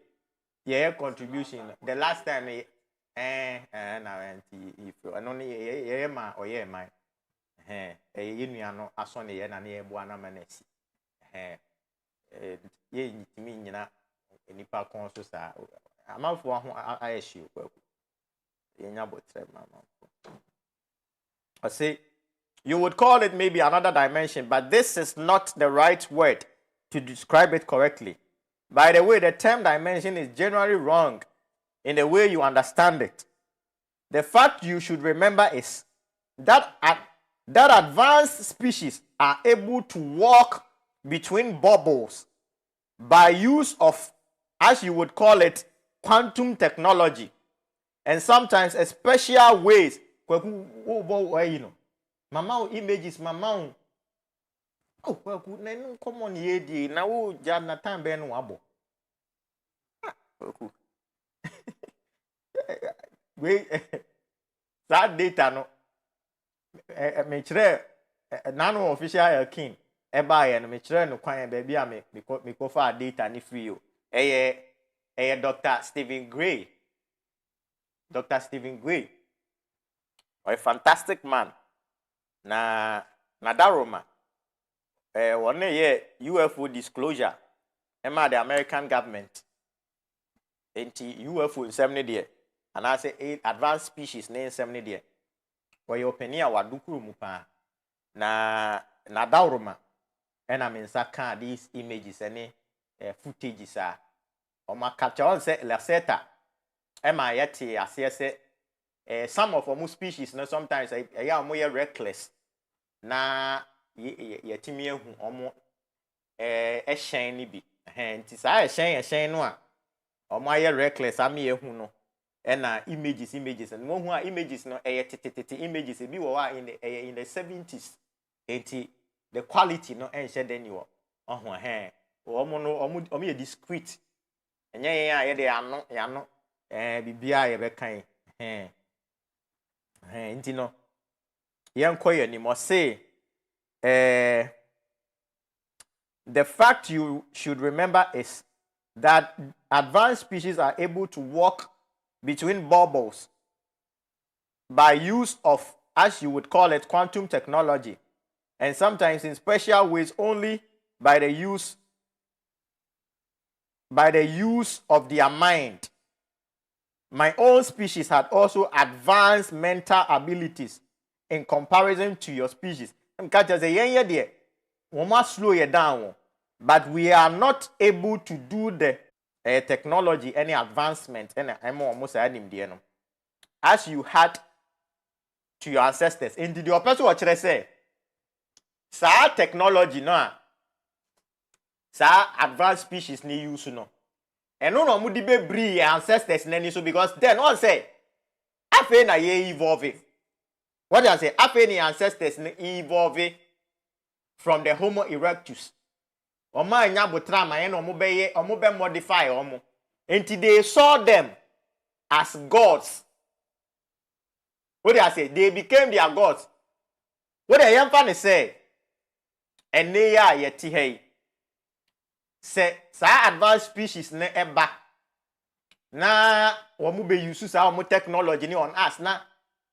Contribution. The last time na if only ye ma or ye my ye nuano asone ye na ye boa na manesi ye nyitimi nyina enipa kon so sa amafo ho ayehie kwaku ye nya botre mama. I say you would call it maybe another dimension, but this is not the right word to describe it correctly. By the way, the term dimension is generally wrong in the way you understand it. The fact you should remember is that advanced species are able to walk between bubbles by use of, as you would call it, quantum technology, and sometimes a special ways. Mama images, mama. Oh, well, no common ye now, Jan time ben wabo. We that data no me chere nano official king e buy and me chere no kwan baby a me ko fa data ni free o Dr. Stephen Gray. Dr. Stephen Gray, a fantastic man. Na daroma one ye UFO disclosure ema the American government enti UFO nsem de and I say advanced species ne nsem ne de we openia wadukuru mu pa na daroma ena mensa kan these images any footages are o ma capture on say Lacerta ema yeti asese some of our species no sometimes are reckless na yetimi ehu omo ehyen ni bi nti sa ehyen no a omo aye reckless ami ehu no na images and mo hu a images no tete images bi wo in the 70s enti the quality no enhye den ni wo oho omo ye discreet enye yen a ye de ano bibia ye be kan inti no yenkoye ni mo say the fact you should remember is that advanced species are able to walk between bubbles by use of, as you would call it, quantum technology, and sometimes in special ways only by the use of their mind. My own species had also advanced mental abilities in comparison to your species. Because yen there, we must slow you down. but we are not able to do the technology, any advancement, any almost as you had to your ancestors. Into the person what I say, sa technology no, sa advanced species ni use no. And no mu di be bri ancestors nani so because then one say afe na ye evolving. What do I say? Afe ni ancestors ni evolving from the Homo erectus. Oma nya botra ma ye no mo be modify omo. Until they saw them as gods. What do I say? They became their gods. What the young fan say? And they are yet hey. Say sa advanced species ne eba. Na womu be use sa womu technology ni on us na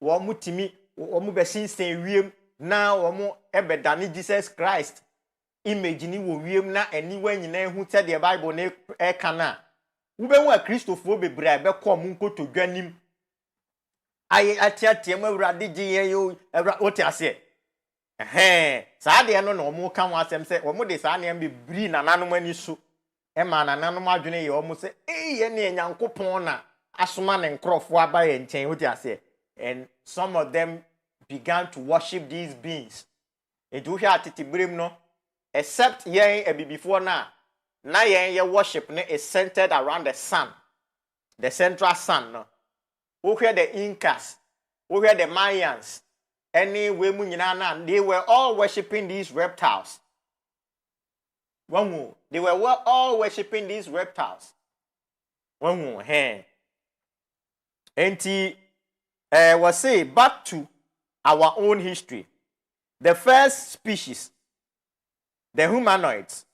womu timi womu be sinsen wiem na womu ebe dani Jesus Christ image ni wo wiem na aniwa nyina hu te the Bible ne e kana. Wo be hu a Christopher be bra be kom nkoto dwanim. Aye atiatia mawurade gye yo wote ase. Saa de no na omo ka ho asem se omo de saa ne be bri na nanom ani so. E ma na nanom adwene ye omo se ye ne Nyankopon na asoma ne nkrofo aba ye nchen wote ase. And some of them began to worship these beings. It wo hwa atitibrem no except yen before na yen ye worship ne is centered around the sun. The central sun no. Who hear the Incas, who hear the Mayans, any women they were all worshipping these reptiles. They were all worshipping these reptiles. And was say back to our own history. The first species, the humanoids,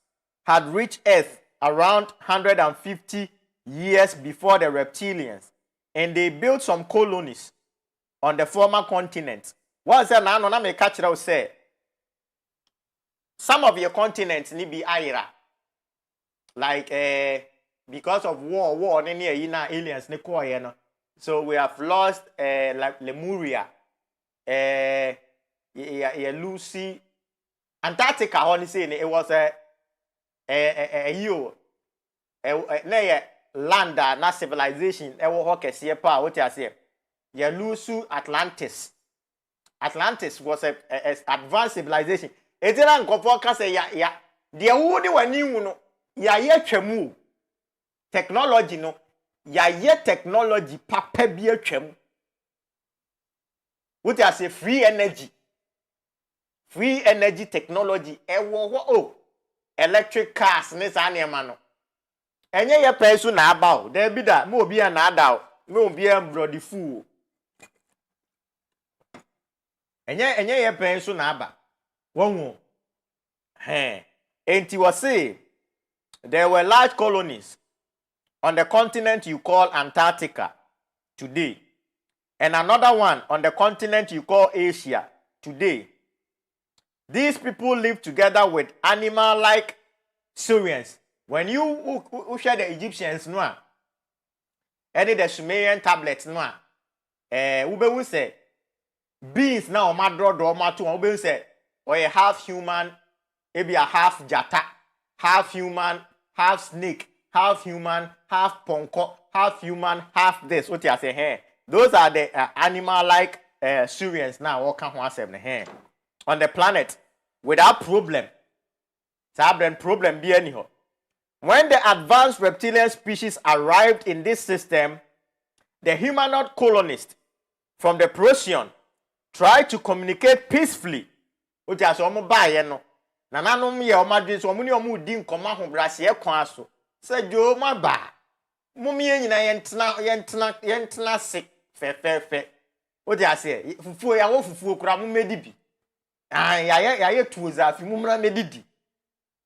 had reached Earth around 150 years before the reptilians. And they built some colonies on the former continent. What is now? No, me catch it. Say some of your continents need be ira, like because of war, any aliens ne ko no. So we have lost like Lemuria, Lucy, Antarctica. Honestly, say it was land na civilization ewo ho kese pa what you say ya lusu Atlantis was a advanced civilization etira nkofo ka say ya de wo de wani wu no ya ye twam technology no ya ye technology papa bi atwam what you say free energy technology ewo ho electric cars ne sa ne ma no enye ye pensu na aba o there be that mo obi na ada o mo obi am brody fool enye ye pensu na aba wonwo enti was say there were large colonies on the continent you call Antarctica today and another one on the continent you call Asia today. These people live together with animal like Syrians. When you share the Egyptians no any the Sumerian tablets no we say beings now o madro do ma to we say or a half human maybe a half jata, half human, half snake, half human, half ponko, half human, half this. What you say those are the animal like Syrians now all can on the planet without problem. Problem be anyhow. When the advanced reptilian species arrived in this system, the humanoid colonists from the Procyon tried to communicate peacefully. Which is almost by no. Nananom ye omadwe so omuni omu di nkoma ho brase e kwa so. Say jo ma ba. Mumi nyina yentena se fe. What do you say? Fufuo ya wo fufuo kura mu medi bi. Ya ye tuoza afi mu mra medidi.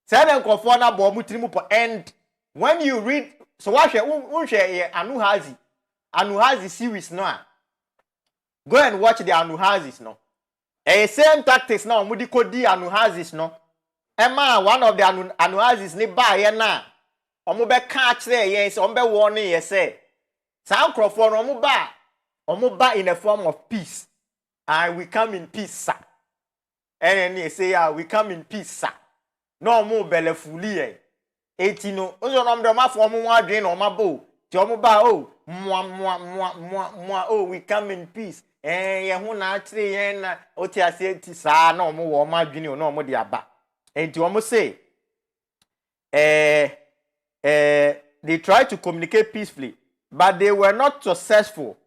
Say na nkofo na bo mu tirimu po end. When you read so what unhwe Anuhazi series no a. Go and watch the Anuhazis no. Same tactics now mudi kodi Anuhazis no. Emma one of the Anuhazis ni ba ye na. Omo be ka kire yen se omo be warning ye say. Sa nkrofo no omo ba in a form of peace. And we come in peace, sir. And then they say, we come in peace, sir. no mo belefuli e eti no ozo no mde ma fo mo adwen no ma bo ti o mo ba o mwa oh we come in peace ye hu na akire ye na oti ase ti saa na mo wo ma adwen no mo de aba enti o mo say they tried to communicate peacefully but they were not successful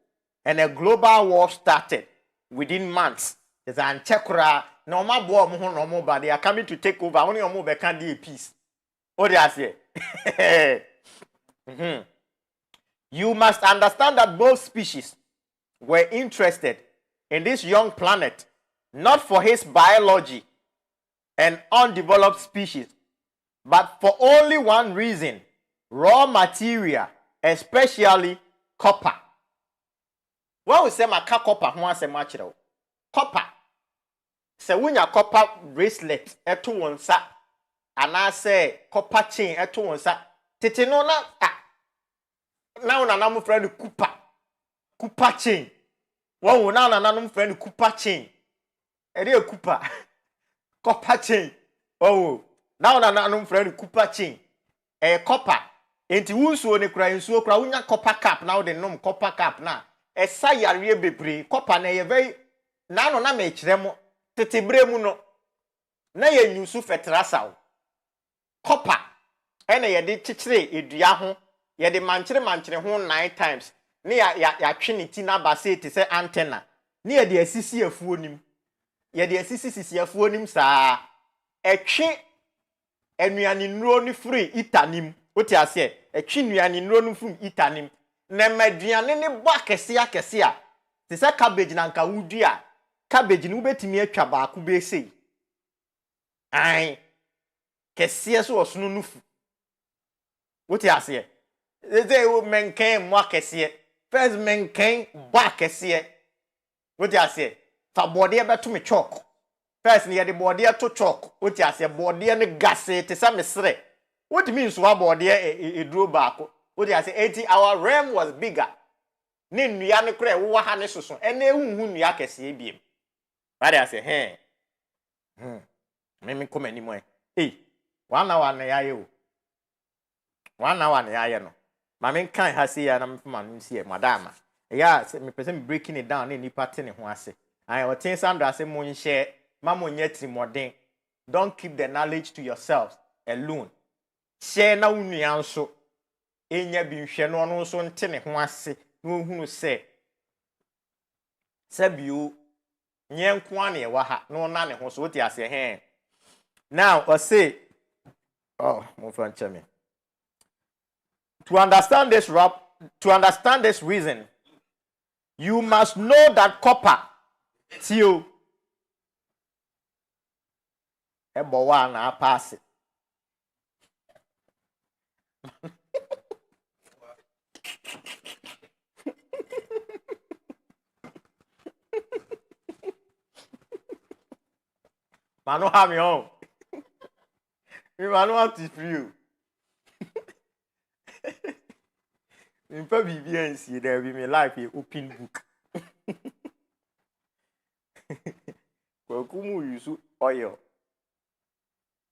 and a global war started within months. There's an chekura no ma bo mo ho no mo ba they are coming to take over only mo be can dey peace. What do I say? You must understand that both species were interested in this young planet not for his biology and undeveloped species but for only one reason: raw material, especially copper. When we say maka copper, who say material? Copper. Se wunya copper bracelet eto wonsa ana say copper chain eto wonsa tete no na now na mo friend Cooper chain. Wo na mo friend Cooper chain. E dey Cooper copper chain. Oh now na mo friend Cooper chain. Copper enti wunsuo ne kura nsuo kura wunya copper cap now de nom copper cap na esa yare bebre copper na ye very na no na me kire mo tete bre mu no na ye nyusu fetrasaw copper ene ye de chichire edua ho ye de manchire ho 9 times ne ya twe ti na ba se te se antenna ne ye de asisi afuo nim ye de asisi afuo nim saa etwe enuane nuro ni free itanim oti ase etwe nuane nuro no fum itanim na maduane ne bo akese akese a te se cabbage na nka wudua cabbage ni ubetimi atwa ba ku be sei ai kese so osunu nufu oti ase eze wo menken mo akese first menken ba akese oti ase fa bode beto me chalk first ni ye de bode to chalk oti ase bode ne gase te se mesre what means wa bode eduro ba ko oti ase 80 our realm was bigger ne nnua ne kra wo ha ne soso ene ehunhu nnua akese ebiem ba de ase me come ni mo wana ya ye o wana ya ye no ma me kan ha se ya na me fama no si e madama ya me pese me breaking it down ne nipa te ne ho ase ai o tin sandra ase mo nhye ma mo nya trimodin don't keep the knowledge to yourselves alone share na unua nso enya bi nhwe no no nso nte ne ho ase na ohunu se sabio nyenko ane wa ha no na ne ho so ti ase now I say move on to me to understand this reason you must know that copper tio ebo wa na pass Manu have me home. Me manu want to free you. Me probably be and see there be me life a open book. Kwa kumu yusu oil.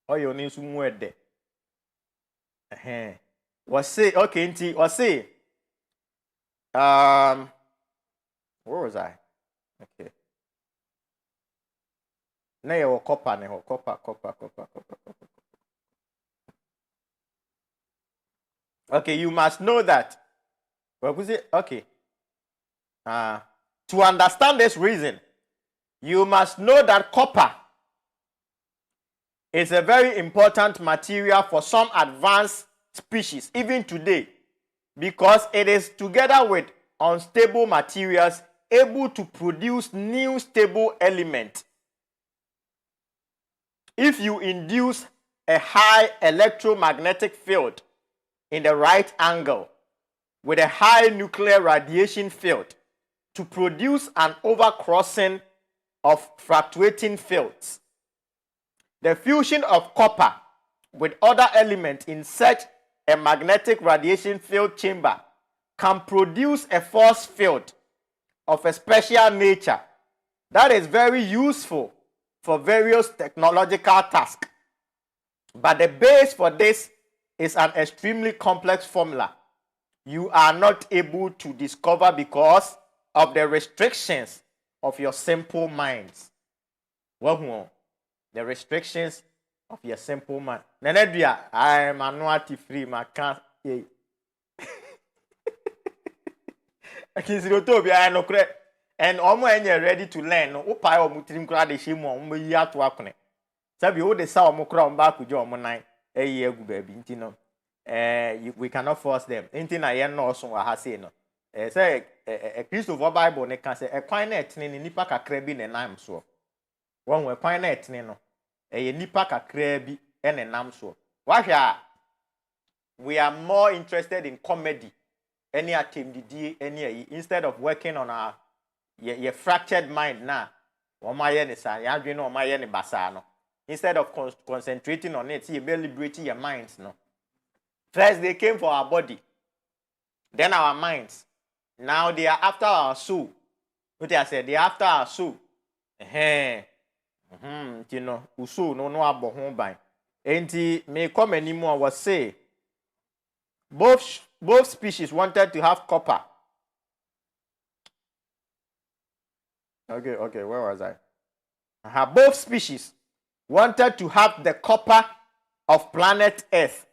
Oil ni su mwede. Was say okay nti was say where was I? Okay. Na ye wo copper ne ho copper. Okay, you must know that. What was it? Okay. To understand this reason, you must know that copper is a very important material for some advanced species, even today, because it is together with unstable materials able to produce new stable elements. If you induce a high electromagnetic field in the right angle with a high nuclear radiation field to produce an overcrossing of fluctuating fields, the fusion of copper with other elements in such a magnetic radiation field chamber can produce a force field of a special nature that is very useful for various technological tasks. But the base for this is an extremely complex formula you are not able to discover because of the restrictions of your simple minds. Well, the restrictions of your simple mind. Nenedua, I am annuity free, my can't. And almost ready to learn. No, upai or mutrim crowd is him on me yat wakne. Sabi, oh, the saw mo crown back with your money a year, baby. We cannot force them. Anything I know, so I have seen. Say a Christopher Bible, they can say a quiet in nipa kakrebi and I'm so. One way quiet, no. A nipa kakrebi and an am so. We are more interested in comedy. Any activity, any instead of working on our your fractured mind now. Instead of concentrating on it, you liberating your minds. No. First, they came for our body, then our minds. Now they are after our soul. What I said, they are after our soul. You know, uso no abo home by. Enti may come anymore was say. Both species wanted to have copper. Okay, where was I? Both species wanted to have the copper of planet Earth.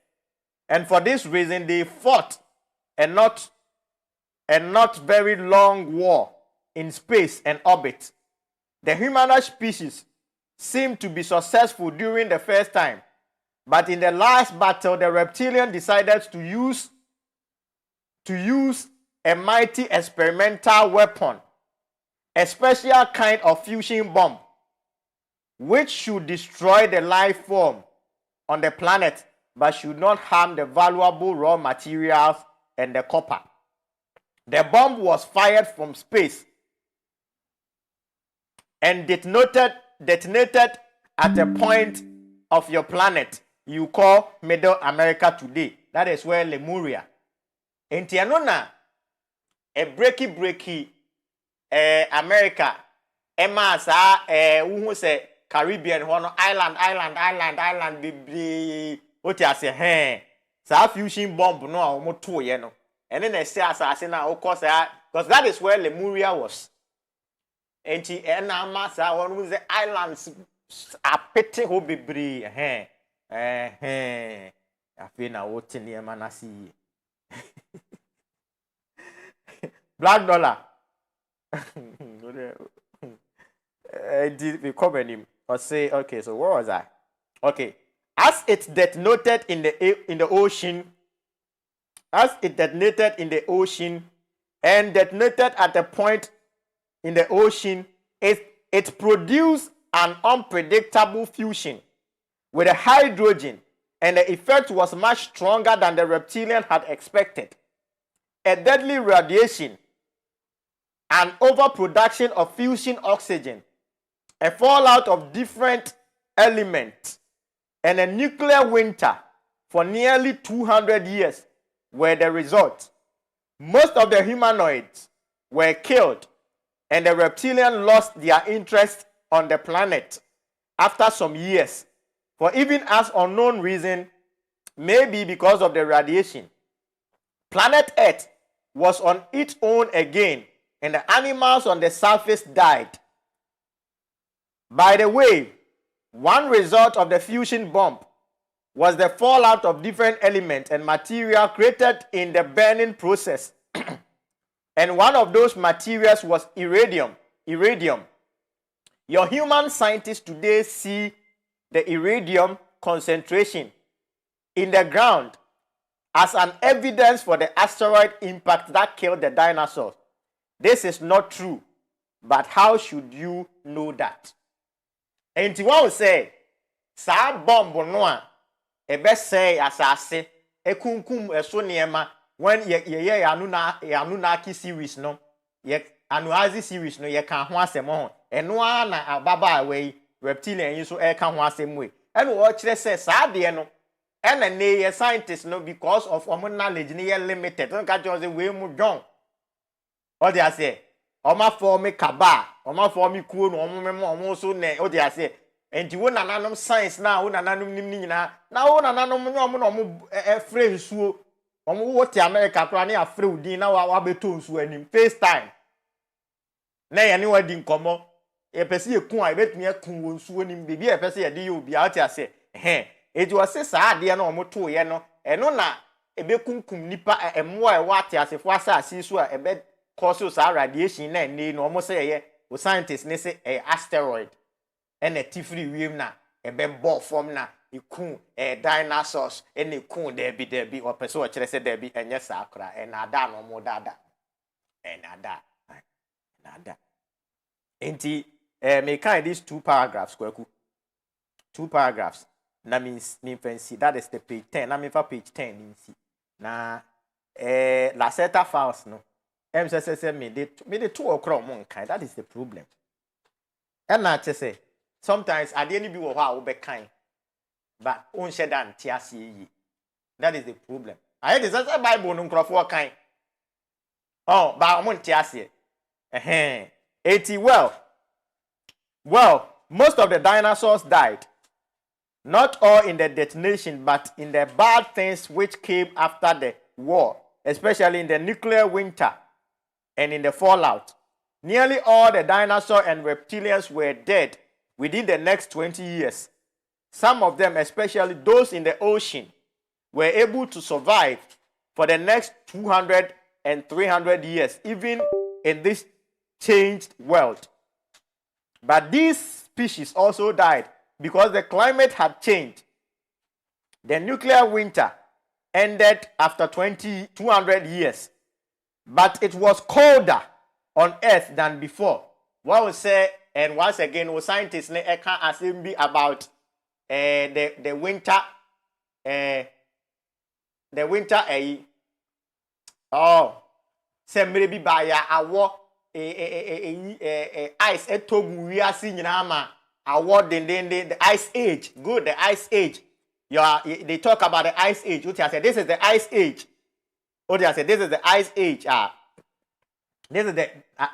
And for this reason, they fought a not very long war in space and orbit. The humanoid species seemed to be successful during the first time. But in the last battle, the reptilian decided to use a mighty experimental weapon, a special kind of fusion bomb, which should destroy the life form on the planet, but should not harm the valuable raw materials and the copper. The bomb was fired from space and detonated at a point of your planet you call Middle America today. That is where Lemuria. In Tianona, a breaky America, Emma sa who say Caribbean island be what you say hey sa fusion bomb no almost 2 years no. And then they say assassin of course because that is where Lemuria was. And massa one who the islands are petty who be bree I feel now what in the manasi Black dollar. Did we cover him or say okay? So where was I? Okay, as it detonated in the ocean, and detonated at a point in the ocean, it produced an unpredictable fusion with a hydrogen, and the effect was much stronger than the reptilian had expected. A deadly radiation, an overproduction of fusion oxygen, a fallout of different elements, and a nuclear winter for nearly 200 years were the result. Most of the humanoids were killed, and the reptilian lost their interest on the planet after some years, for even as unknown reason, maybe because of the radiation. Planet Earth was on its own again, and the animals on the surface died. By the way, one result of the fusion bomb was the fallout of different elements and material created in the burning process. And one of those materials was iridium. Your human scientists today see the iridium concentration in the ground as an evidence for the asteroid impact that killed the dinosaurs. This is not true, but how should you know that? And one will say, "Sa bomb no ebe say asase ekunkum eso niema when ye Anunnaki series no ye Anuazi series no ye kan ho asem ho eno na ababa we reptilian yin so e kan ho asem we eno wo kire say sa de no ena ne ye scientists no because of omo knowledge ne ye limited no ka just we mu dwon o de ase oma form kaba oma form kuo no omo memo omo so ne o de ase and you won an science now, one anonymous nina. Now, one anonymous phrase so. What America planning a free dinner or betons when in FaceTime. Nay, anywhere didn't come up. A person I bet me a coon swooning baby a person a deal be out here say, hey, it was a sad dear no more 2 yeno, and no na a becum nipa and more water as if was a seasua a bed causes our radiation and need almost say, with scientists, they say a asteroid and a tifri rim na a bed ball form na. Ikun dinosaurs any kun there be or person what say there be and yes akra and ada no more dada and ada enti me kind these 2 paragraphs kwaku 2 paragraphs na means me fancy that is the page 10 na me for page 10 in see na Lacerta files no say me the 2 okra mon kind that is the problem and na say sometimes I didn't be wo be kind. But on shedan tiasi. That is the problem. I had this Bible no crofo kind. Oh, but on tiasi. 80 well, most of the dinosaurs died. Not all in the detonation, but in the bad things which came after the war, especially in the nuclear winter and in the fallout. Nearly all the dinosaurs and reptilians were dead within the next 20 years. Some of them, especially those in the ocean, were able to survive for the next 200 and 300 years, even in this changed world. But these species also died because the climate had changed. The nuclear winter ended after 200 years, but it was colder on Earth than before. What we say, and once again, scientists can't assume about the winter say maybe by awo ice etogu we are seeing na award the ice age. Good, the ice age. They talk about the ice age. What I said, this is the ice age. What I said, this is the ice age. This is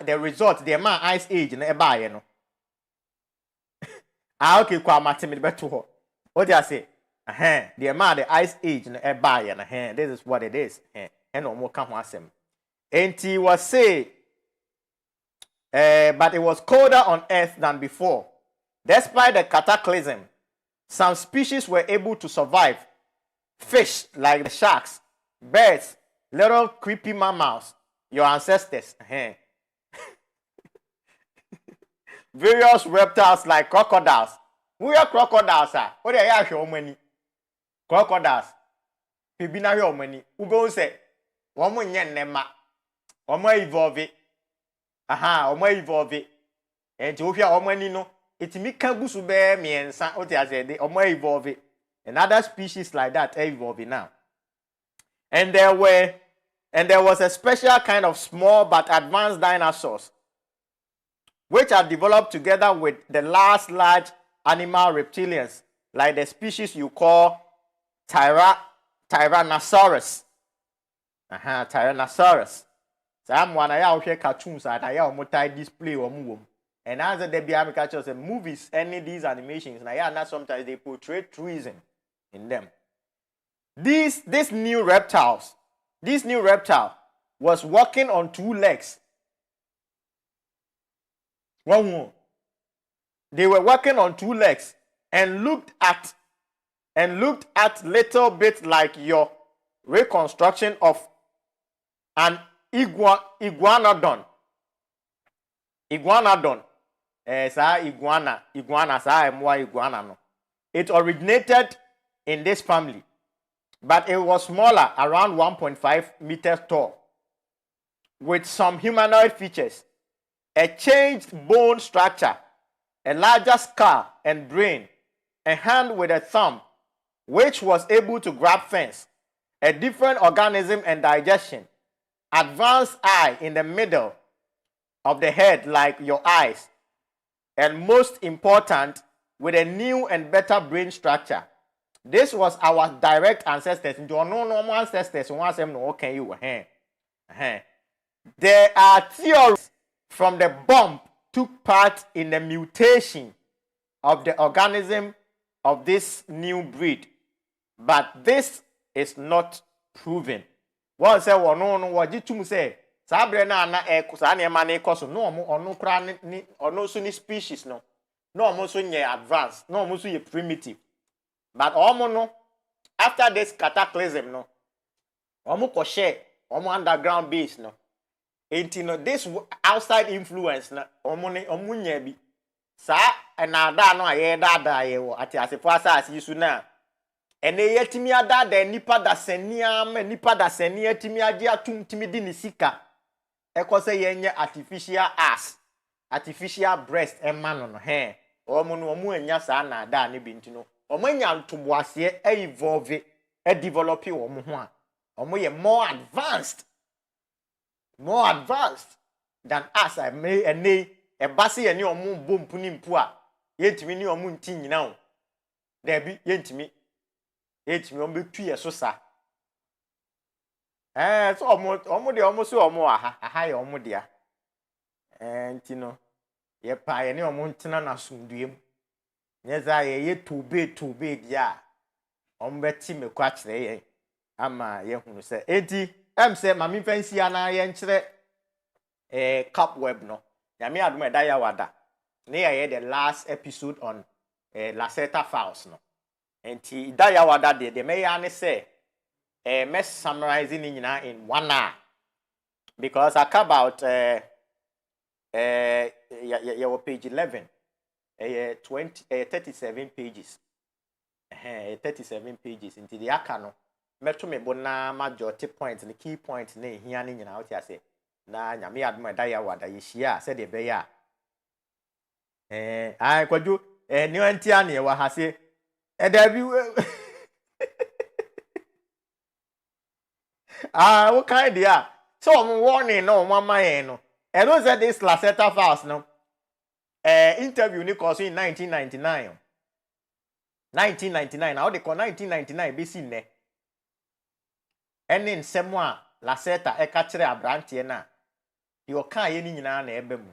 the result, the amount ice age in a you know. Okay, kwa matemi beto. What do I say? The amount the ice age in a buy and this is what it is. And no more come asem. And he was say, but it was colder on Earth than before. Despite the cataclysm, some species were able to survive. Fish like the sharks, birds, little creepy mammals, your ancestors. Various reptiles like crocodiles. Who are crocodiles? What are you many? Crocodiles. Pibina yo many. Who go say? One more yen nema. One more evolve. Aha, one more evolve. And to hear one many no. It me kangusu bear me and san. What I said? One more evolve. And other species like that evolve now. And there was a special kind of small but advanced dinosaurs, which are developed together with the last large animal reptilians, like the species you call Tyrannosaurus. Tyrannosaurus. Some one I out here cartoons that I multi display or move. And as the be catches and movies, any of these animations, and sometimes they portray treason in them. This new reptile was walking on 2 legs. One more. They were walking on 2 legs and looked at little bit like your reconstruction of an iguanodon. Iguanodon. Iguana no. It originated in this family, but it was smaller, around 1.5 meters tall, with some humanoid features, a changed bone structure, a larger skull and brain, a hand with a thumb, which was able to grab things, a different organism and digestion, advanced eye in the middle of the head like your eyes, and most important, with a new and better brain structure. This was our direct ancestors. No normal ancestors. Okay, you There are theories from the bomb took part in the mutation of the organism of this new breed, but this is not proven. One say no waji tum say sabre na sa na ma na ikoso no ono kra ni ono so ni species no omo so nye advanced no omo so ye primitive, but omo no after this cataclysm no omo ko share omo underground base no enti no this outside influence na omo nya bi sa na da no aye da ye wo ati asefo asase yisu na ene yetimi ada da nipa da senia ma nipa da senia timi age atumtimi di ni sika ekose yenye artificial ass artificial breast emma no he omo anya sa na da ne bi ntino omo anya ntoboase evolve develop omo ho a omo ye more advanced than us. I may ene ebase ye ne omo bompu ni mpu a yentimi ni omo nti nyina o da bi yentimi omo betu ye so sa so omo de omo so omo aha ye omo dia ntino ye pa ye ne omo ntena na sumduem nyeza ye tobe dia omo beti mekwa kire ye ama ye hunu se enti se mami fancy ana ye nkire cup web no nyame adom eda ya wada ne ye the last episode on Lacerta files no enti da ya wada de me ya ne se me summarizing nyina in 1 hour because I talk about your page 11 37 pages 37 pages into the akano meto me bona majority point the key point na ehia ne nyina what you say na nyame adom da ya wada ye hia se de be ya ai kwaju ni antia ne wa ha se da bi what kind dia so warning no mama yen no and those that this Lacerta files no interview ni cause in 1999 now they call 1999 be seen ne ene nsem a Lacerta e ka kire abrante na de o kan ye ni nyina na ebe mu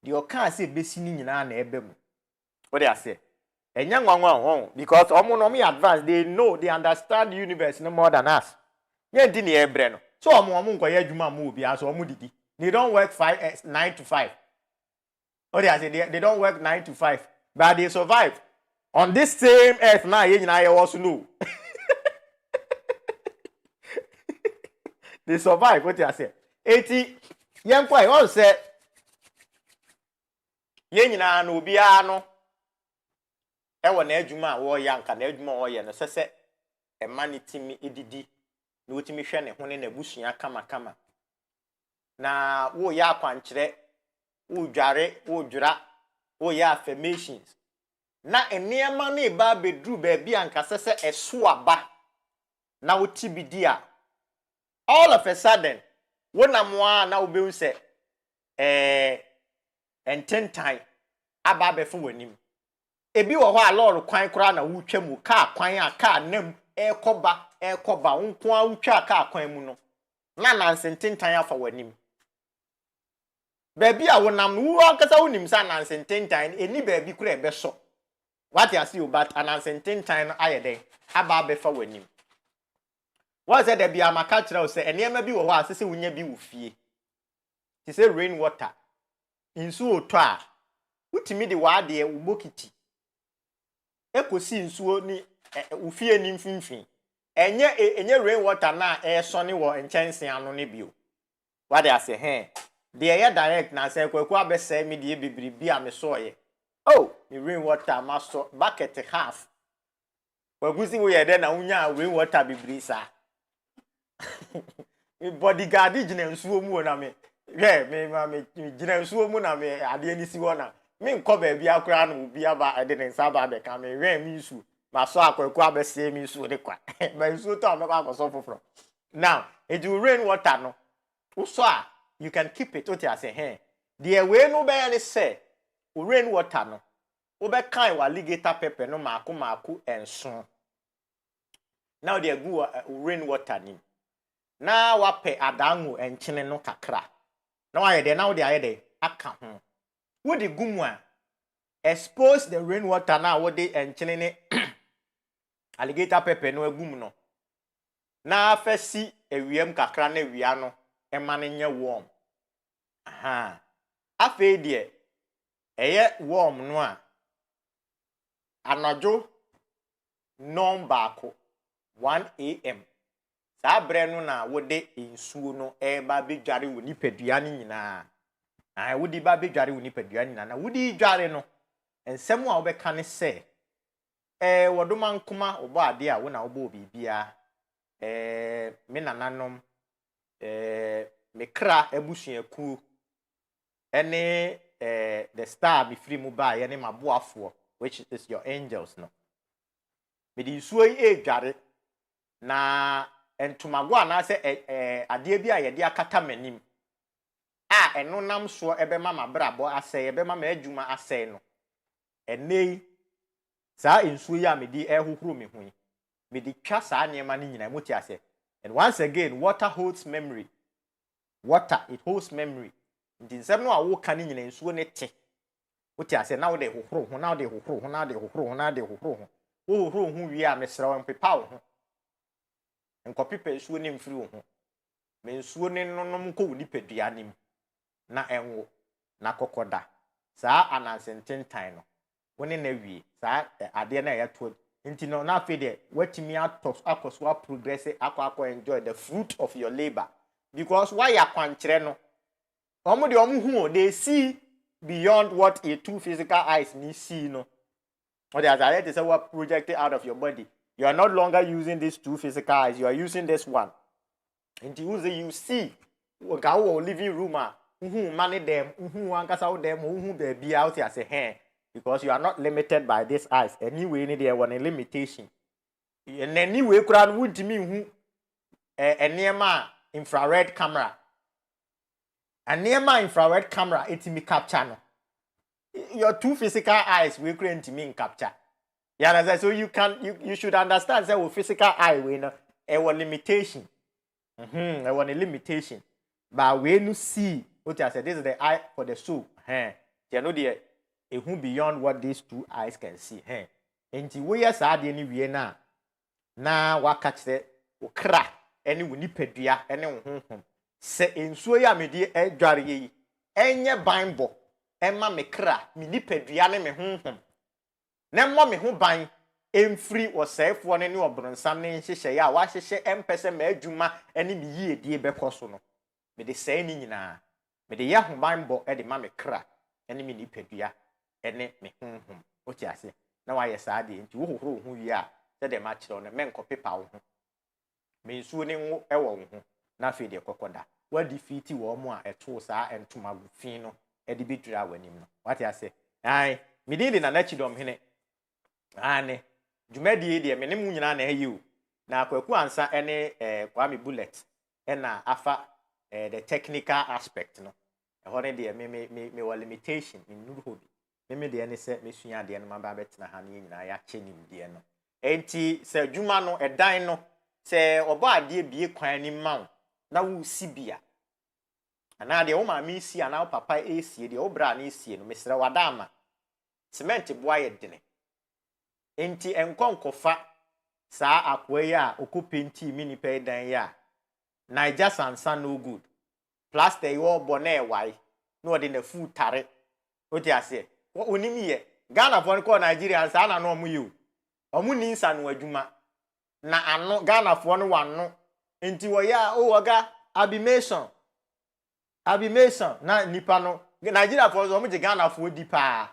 de o kan se be si ni nyina na ebe mu what they say enya nwanwa because omo no me advance they know they understand the universe no more than us ye di ne ebre no so omo nkoye adwuma ma obi aso omo didi they don't work 9 to 5 what they say they don't work 9 to 5 but they survive on this same earth now ye nyina ye also know they survive what they say 80 yen kwai all say ye nyina na obi a no ewo na adwuma wo ya nka na adwuma wo ye no sese emanitimi edidi na wotimi hwe ne ho ne na busua kama na wo ya akwankyere wo dware wo dwura wo ya affirmations na eniema na eba bedru ba bia nka sese eso aba na woti bidia all of a sudden wona moa na obehu se ententan aba befu wanim ebi wo ho a lord kwan kura na wutwam ka kwan a ka nam ekoba nko a wutwa ka kwan mu no na nansententan afa wanim baby a wonam no wo akasa wonim sa nansententan eni baby kura ebe so what you see but nansententan no ayede aba befa wanim what said there be amaka kira say enema bi wo ho asese wunya bi wo fie ti say rain water insu oto a wutimi de waade ubokiti ekosi nsuo ni ufie ni mfimfin enye rain water na so ne wo enchanse ano ne bio what they say the air direct na say kwaku abese me de bibiribi a me so ye oh the rain water maso bucket half kwaku si wo ye de na unya rain water bibiri sa me bodyguard gina nsuo mu na me me gina nsuo mu na me ade ni si wo na me nko ba bia akura na obi aba ade ne nsa ba be ka me mi nsu ma so akwaku abese mi nsu de kwa ba nsu to me ba so foforo now it will rain water no so you can keep it what you say the way no be any say rain water no wo be kan wa alligator pepper no maako enso now they go rain water ni na wa pe adangu enchene no kakra na wa ye de now they aye de aka ho wo de gumu a expose the rainwater na wo de enchene ne alligator pepper no agum no na afasi ewiem kakra na ewia no ema ne nye warm aha afi de eye warm no a anojo baako 1 am saa bre no na wo de nsuo no ba bedware wo nipadua ni nyina wo di ba bedware wo nipadua ni nyina na wo di dware no ensem a wo be ka ne se wodoma nkoma obo ade a wo na obo bibia me nananom me kra abusuaku ene the star be free mu ba ye ne maboafo which is your angels no me di nsuo yi dware na entumago ana se ade bi a ye de akata manim eno nam so ebe mama brabo asɛ ebe mama adwuma asɛ no enei saa nsuo yi a me di hohoro me hu me di twa saa niema ni nyina muti asɛ. And once again, water holds memory. Water, it holds memory. Nti nsɛm no a wo ka ni nyina nsuo ne te. Muti asɛ na wo de hohoro ho na wo de hohoro ho na de hohoro ho na de hohoro ho. Wo hohoro ho wi a mesrɛ wo mpepa wo ho. Nkɔpepa nsuo ne mfiri wo ho. Me nsuo ne nonom kɔ wo nipadua nim na enwo na kokoda. Saa anansententan no. Wone na wie. Saa ade na ya to nti no na fe de watimi akoso progress akọ enjoy the fruit of your labor because why ya kwankyere no omo de omo hu they see beyond what a two physical eyes ni see no or the other is what projected out of your body. You are no longer using these two physical eyes, you are using this one. And you see go living room money them ankasa them baby out here say hey. Because you are not limited by this eyes. Anyway, there was a limitation. And anyway, crowd would me who a near infrared camera. A near infrared camera, it's me capture. Your two physical eyes will create to me in capture. Yeah, so you should understand that with physical eye, we know a limitation. I want a limitation. But when you see what I said, this is the eye for the soul. You know the who beyond what these two eyes can see. Enti we ya saa de ni wie na waka kire okra ene woni padua ene honhom se ensuo ya medi adware yi enye banbo ema me kra me ni padua ne me honhom na mo me ho ban emfiri osefo ne obronsan ne hyehye ya wa hyehye empese ma adwuma ene me yie die bekoso no me de sai ni nyina me de ya ho banbo e de ma me kra ene me ni padua ene me honhom oti ase na wa yesa de nti wo hohoro ho wi a se de ma kire no menko pepa wo ho me nsuo ne wo e wo ho na fe de kokoda wa defeat wo mo a eto saa entoma gufin no e de bedura wanim no wati ase ai me de na Kyidomhene ane dwumadi de me ne mu nyina na ayi o na akwaku ansa ene Kwame Bullet na afa the technical aspect no e ho ne de me wa limitation in nuru hobi me de ne se mesua de no maba betena ha ne nyina ya chenim de no enti se dwuma no edan no se obo ade bie kwan ni ma na wo sibia ana de wo ma me si ana wo papa esie de wo bra na esie no mesre wada ama cement boa ye dene enti enkonkofa saa akwa ya okopenti mini pe dan ya Naija sansa no good plaster yo bone ewai no de na fu tare oti ase onimi ye Ghana fo ko Nigeria sa na no mu yu omu ni nsa no adwuma na ano Ghana fo no wano enti wo ya o woga abimation na nipa no Nigeria fo so mu je Ghana fo di pa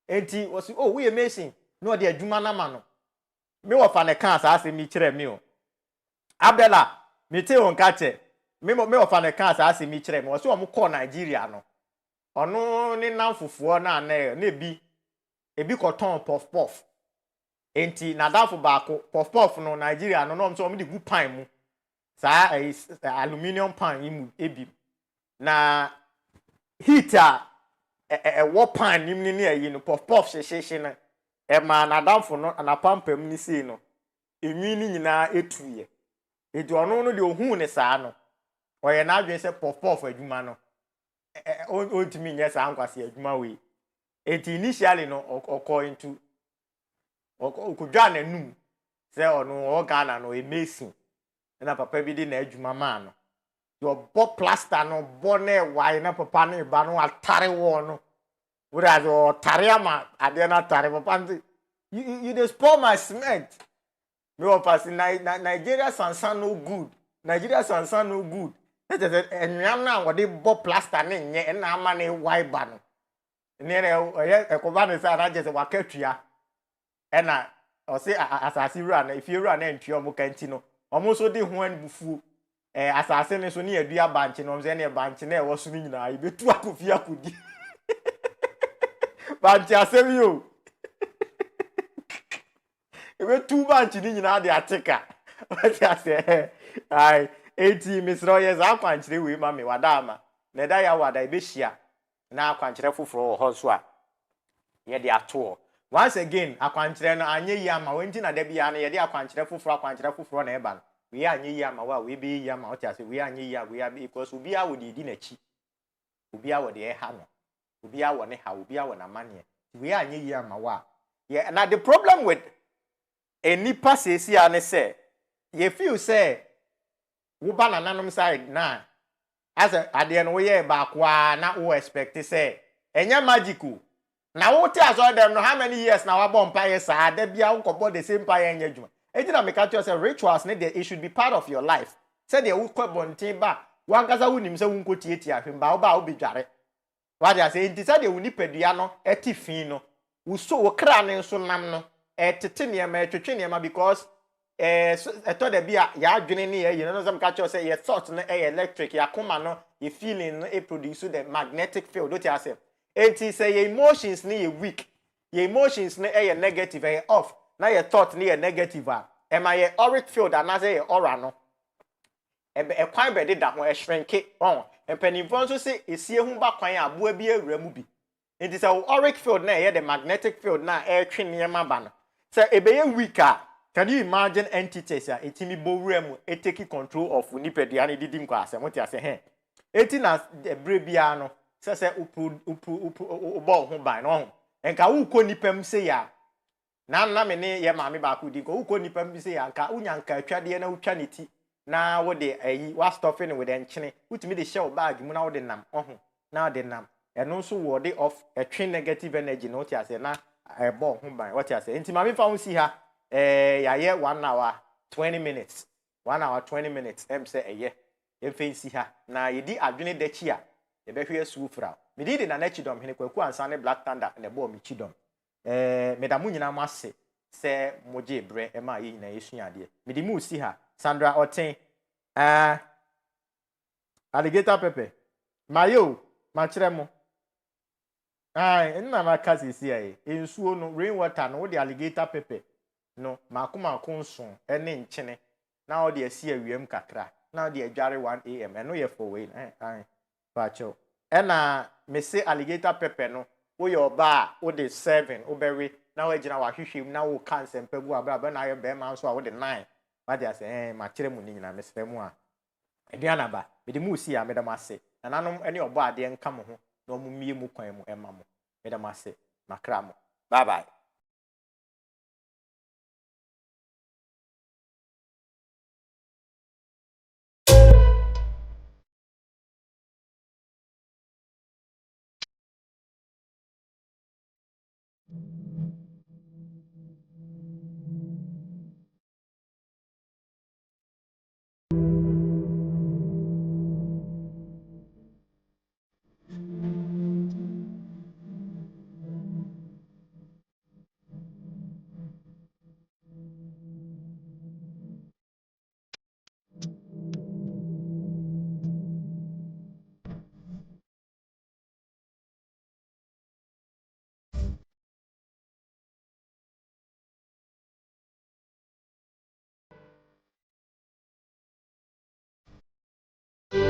enti wo si we amazing no de adwuma na ma no me wo fa ne kan sa ase mi kire mi o Abdella me te won ka che me wo fa ne kan sa ase mi kire mi wo so mo ko Nigeria no ono ni nanfofo na ebi koton puff enti na danfo baako puff no Nigeria no so mo di gu pan mu saa aluminium pan yi mu ebi na heater wo pan nim ni ayi no puff hyehye na ma na danfo no na pampam ni sei no enwi ni nyina etuye enti ono no de ohun ne saa no oye na adwen se puff adwuma no ontimi nye saa nkwase adwuma we It initially no occurring to okudwa na num say ono o Ghana no amazing na papa bi di na adwuma ma no your bo plaster no bo na why na papa na ba no atare wo no whereas o tare ama ade na tare papa you dey spoil my cement me o pass Nigeria sansan no good Nigeria sansan no good that is enwam na wo dey bo plaster na nye na ama na why ba no ne oye ekoba ne say na je se wakatua e na o say asase wura na ifie wura na ntwe omo kanti no omo so di ho an bufu asase ne so ne adua banche no ze ne banche na e wo so ni nyina ibetu akofia kodi banche asemi yo ibetu banche ni nyina de ateka what ya say ai 80 misro yes akwanchire we ma me wadama na da ya wada ibehia na akwanchire foforo ho so a ye de ato once again akwanchire no anye yi ama wenti na da bia na ye de akwanchire foforo na eba no we anye yi ama wa we be yi ama o tia se we anye yi a we because obi a wo de di na chi obi a wo de ha no obi a wo ne ha obi a wo na mane we anye yi ama wa yeah na the problem with any passes here ne say ye feel say wo ba na nanom side na as ade no we ba kwa na wo expect say enya magical na wo te aso dem no how many years na wa bomb pa yes ada bia wo kobo the same pa enya djuma ejina me catch you say rituals ne it should be part of your life say they wo kwabontin ba wankasa wonim say wo nkotieti ahwemba wo ba wo bedware wa dia say enti say de wo nipadua no etifin no wo so wo kra ne so nam no tete ne ma twetwe ne ma because eto de bia ya adwene ne ye no some catch you say your thought no electric ya koma no your feeling no produce the magnetic field what you say enti say your emotions ni weak your emotions ni negative off na your thought ni negative am I auric field and as aura no kwan be de da ho shrink on empanimfo so say esie hu ba kwan aboa bi awura mu bi enti say auric field na the magnetic field na twe niam ba no say ebeye weak can you imagine entities etimi bowura mu take control of nipadua ne didim kwa asem what you say eti na ebre bia no se upu bo ho ban no enka wuko nipam se ya na me ne ye maame ba ko di ko wuko nipam se ya nka unya nka atwade na utwa ne ti na wo de ayi wa stuffing with enchene utimi de share bag mu na wo de nam na wo de nam eno so wo de off etwe negative energy no ti ase na bo ho ban what you say enti maame fa ho si ha ya ye 1 hour 20 minutes 1 hour 20 minutes say eye ye fe si ha na ye di adwene de chi a ye be hwe asu fra me di na Kyidomhene kwaku ansa ne Black Thunder na bo me Kyidomhene me da mu nyina mase se moje bre e ma ye nyina yesu ade me di mu si ha Sandra Oten alligator pepper mayo ma kire mo nna ma kasi si aye ensuo no rain water no the alligator pepper no makoma nso ene nchene na o de asi awiem kakra na o de adware 1 am eno ye for way pacho ena me se alligator pepper no wo ye oba wo de 7 wo bewe na wo agina wa hwehwem na wo cancer mpagu abra na ye be ma nso a wo de 9 ba de ase ma kire mu ni nyina me se mu a eduana ba me de mu si a me da mase na nanom ene obo ade nka mo ho na o mu mie mu kwan mu ema mo me da mase makra mo bye bye.